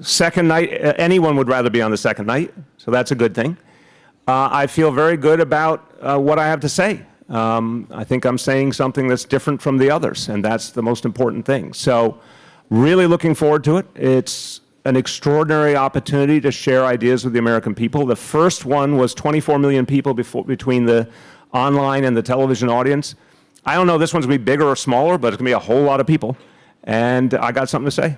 B: Second night, anyone would rather be on the second night, so that's a good thing. I feel very good about what I have to say. I think I'm saying something that's different from the others, and that's the most important thing. So really looking forward to it. It's an extraordinary opportunity to share ideas with the American people. The first one was 24 million people between the online and the television audience. I don't know if this one's going to be bigger or smaller, but it's going to be a whole lot of people, and I got something to say.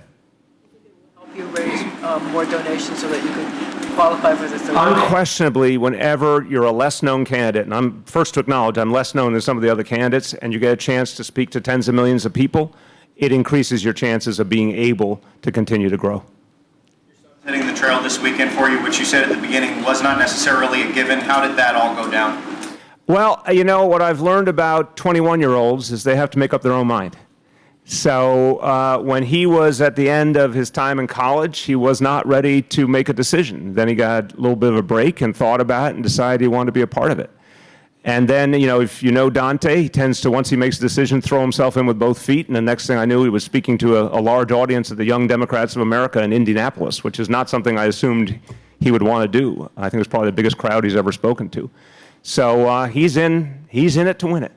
K: Help you raise more donations so that you can qualify for the third?
B: Unquestionably, whenever you're a less-known candidate, and I'm first to acknowledge I'm less known than some of the other candidates, and you get a chance to speak to tens of millions of people, it increases your chances of being able to continue to grow.
A: Hitting the trail this weekend for you, which you said at the beginning was not necessarily a given. How did that all go down?
B: Well, you know, what I've learned about 21-year-olds is they have to make up their own mind. So when he was at the end of his time in college, he was not ready to make a decision. Then he got a little bit of a break and thought about it and decided he wanted to be a part of it. And then, you know, if you know Dante, he tends to, once he makes a decision, throw himself in with both feet. And the next thing I knew, he was speaking to a large audience of the Young Democrats of America in Indianapolis, which is not something I assumed he would want to do. I think it was probably the biggest crowd he's ever spoken to. So he's in it to win it.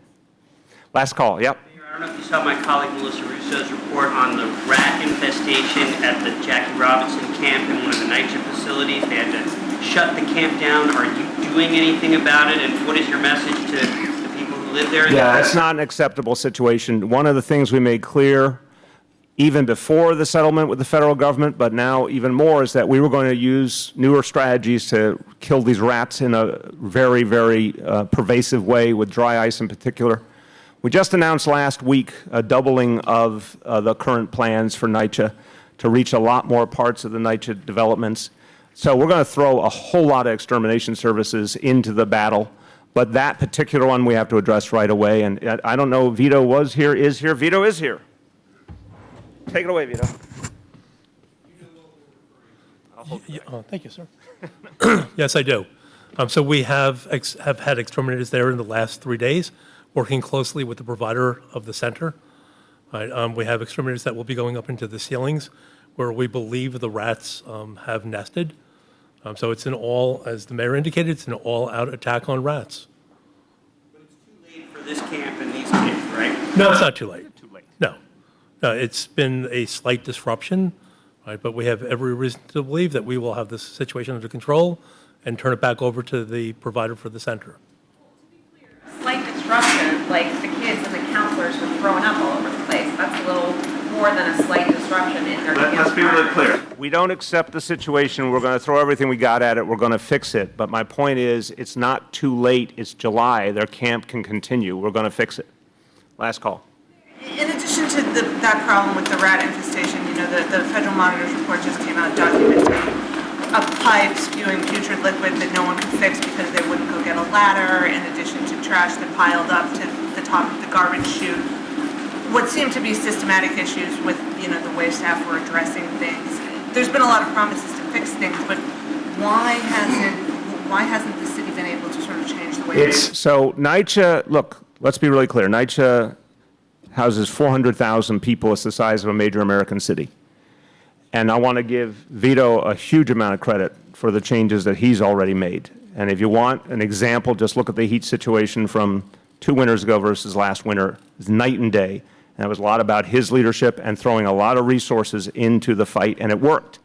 B: Last call, yep.
I: I don't know if you saw my colleague Melissa Russo's report on the rat infestation at the Jackie Robinson camp in one of the NYCHA facilities. They had to shut the camp down. Are you doing anything about it? And what is your message to the people who live there?
B: Yeah, it's not an acceptable situation. One of the things we made clear, even before the settlement with the federal government, but now even more, is that we were going to use newer strategies to kill these rats in a very, very pervasive way, with dry ice in particular. We just announced last week a doubling of the current plans for NYCHA to reach a lot more parts of the NYCHA developments. So we're going to throw a whole lot of extermination services into the battle, but that particular one we have to address right away. And I don't know, Vito was here, is here. Vito is here. Take it away, Vito.
D: Thank you, sir. Yes, I do. So we have had exterminators there in the last 3 days, working closely with the provider of the center. Right, we have exterminators that will be going up into the ceilings where we believe the rats have nested. So it's an all, as the mayor indicated, it's an all-out attack on rats.
I: But it's too late for this camp and these kids, right?
D: No, it's not too late. No. It's been a slight disruption, right, but we have every reason to believe that we will have this situation under control and turn it back over to the provider for the center.
G: Slight disruption, like the kids and the counselors were throwing up all over the place. That's a little more than a slight disruption in their camp.
B: Let's be really clear. We don't accept the situation. We're going to throw everything we got at it. We're going to fix it. But my point is, it's not too late. It's July. Their camp can continue. We're going to fix it. Last call.
O: In addition to that problem with the rat infestation, you know, the federal monitor's report just came out documenting a pipe spewing putrid liquid that no one could fix because they wouldn't go get a ladder, in addition to trash that piled up to the top of the garbage chute. What seemed to be systematic issues with, you know, the way staff were addressing things. There's been a lot of promises to fix things, but why hasn't the city been able to sort of change the way
B: So NYCHA, look, let's be really clear. NYCHA houses 400,000 people. It's the size of a major American city. And I want to give Vito a huge amount of credit for the changes that he's already made. And if you want an example, just look at the heat situation from 2 winters ago versus last winter. It's night and day. And it was a lot about his leadership and throwing a lot of resources into the fight, and it worked.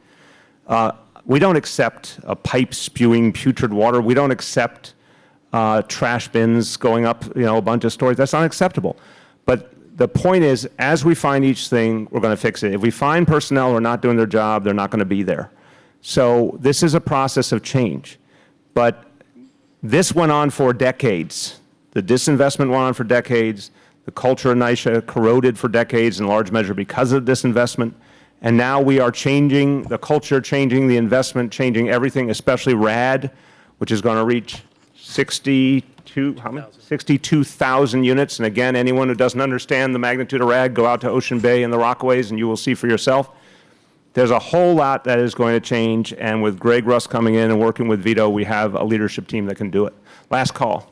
B: We don't accept a pipe spewing putrid water. We don't accept trash bins going up, you know, a bunch of stories. That's unacceptable. But the point is, as we find each thing, we're going to fix it. If we find personnel who are not doing their job, they're not going to be there. So this is a process of change. But this went on for decades. The disinvestment went on for decades. The culture in NYCHA corroded for decades in large measure because of disinvestment. And now we are changing the culture, changing the investment, changing everything, especially RAD, which is going to reach 62,000 units. And again, anyone who doesn't understand the magnitude of RAD, go out to Ocean Bay and the Rockaways and you will see for yourself. There's a whole lot that is going to change, and with Greg Russ coming in and working with Vito, we have a leadership team that can do it. Last call.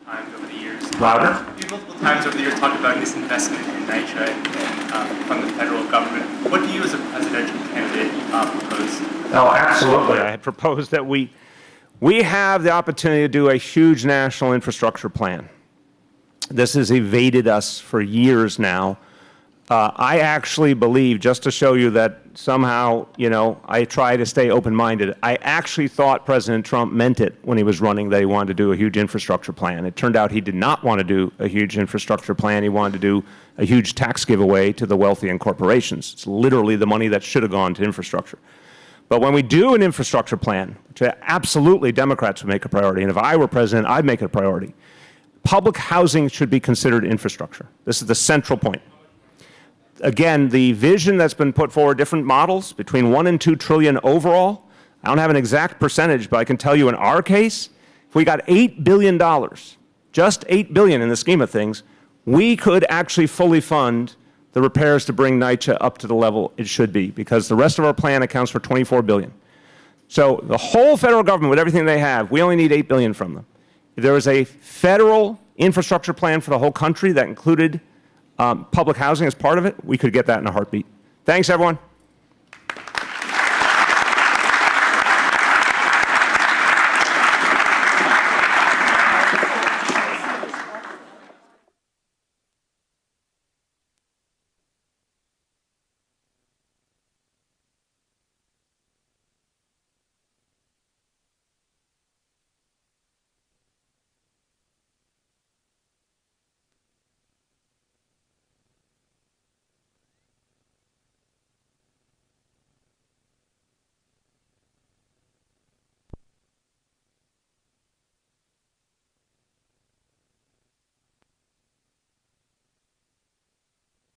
P: Times over the years.
B: Louder.
P: We've multiple times over the years talked about this investment in NYCHA and from the federal government. What do you as a presidential candidate propose?
B: Oh, absolutely. I had proposed that we have the opportunity to do a huge national infrastructure plan. This has evaded us for years now. I actually believe, just to show you that somehow, you know, I try to stay open-minded, I actually thought President Trump meant it when he was running, that he wanted to do a huge infrastructure plan. It turned out he did not want to do a huge infrastructure plan. He wanted to do a huge tax giveaway to the wealthy and corporations. It's literally the money that should have gone to infrastructure. But when we do an infrastructure plan, which absolutely Democrats would make a priority, and if I were president, I'd make it a priority, public housing should be considered infrastructure. This is the central point. Again, the vision that's been put forward, different models, between 1 and 2 trillion overall. I don't have an exact percentage, but I can tell you in our case, if we got $8 billion, just $8 billion in the scheme of things, we could actually fully fund the repairs to bring NYCHA up to the level it should be, because the rest of our plan accounts for $24 billion. So the whole federal government, with everything they have, we only need $8 billion from them. If there was a federal infrastructure plan for the whole country that included public housing as part of it, we could get that in a heartbeat. Thanks, everyone.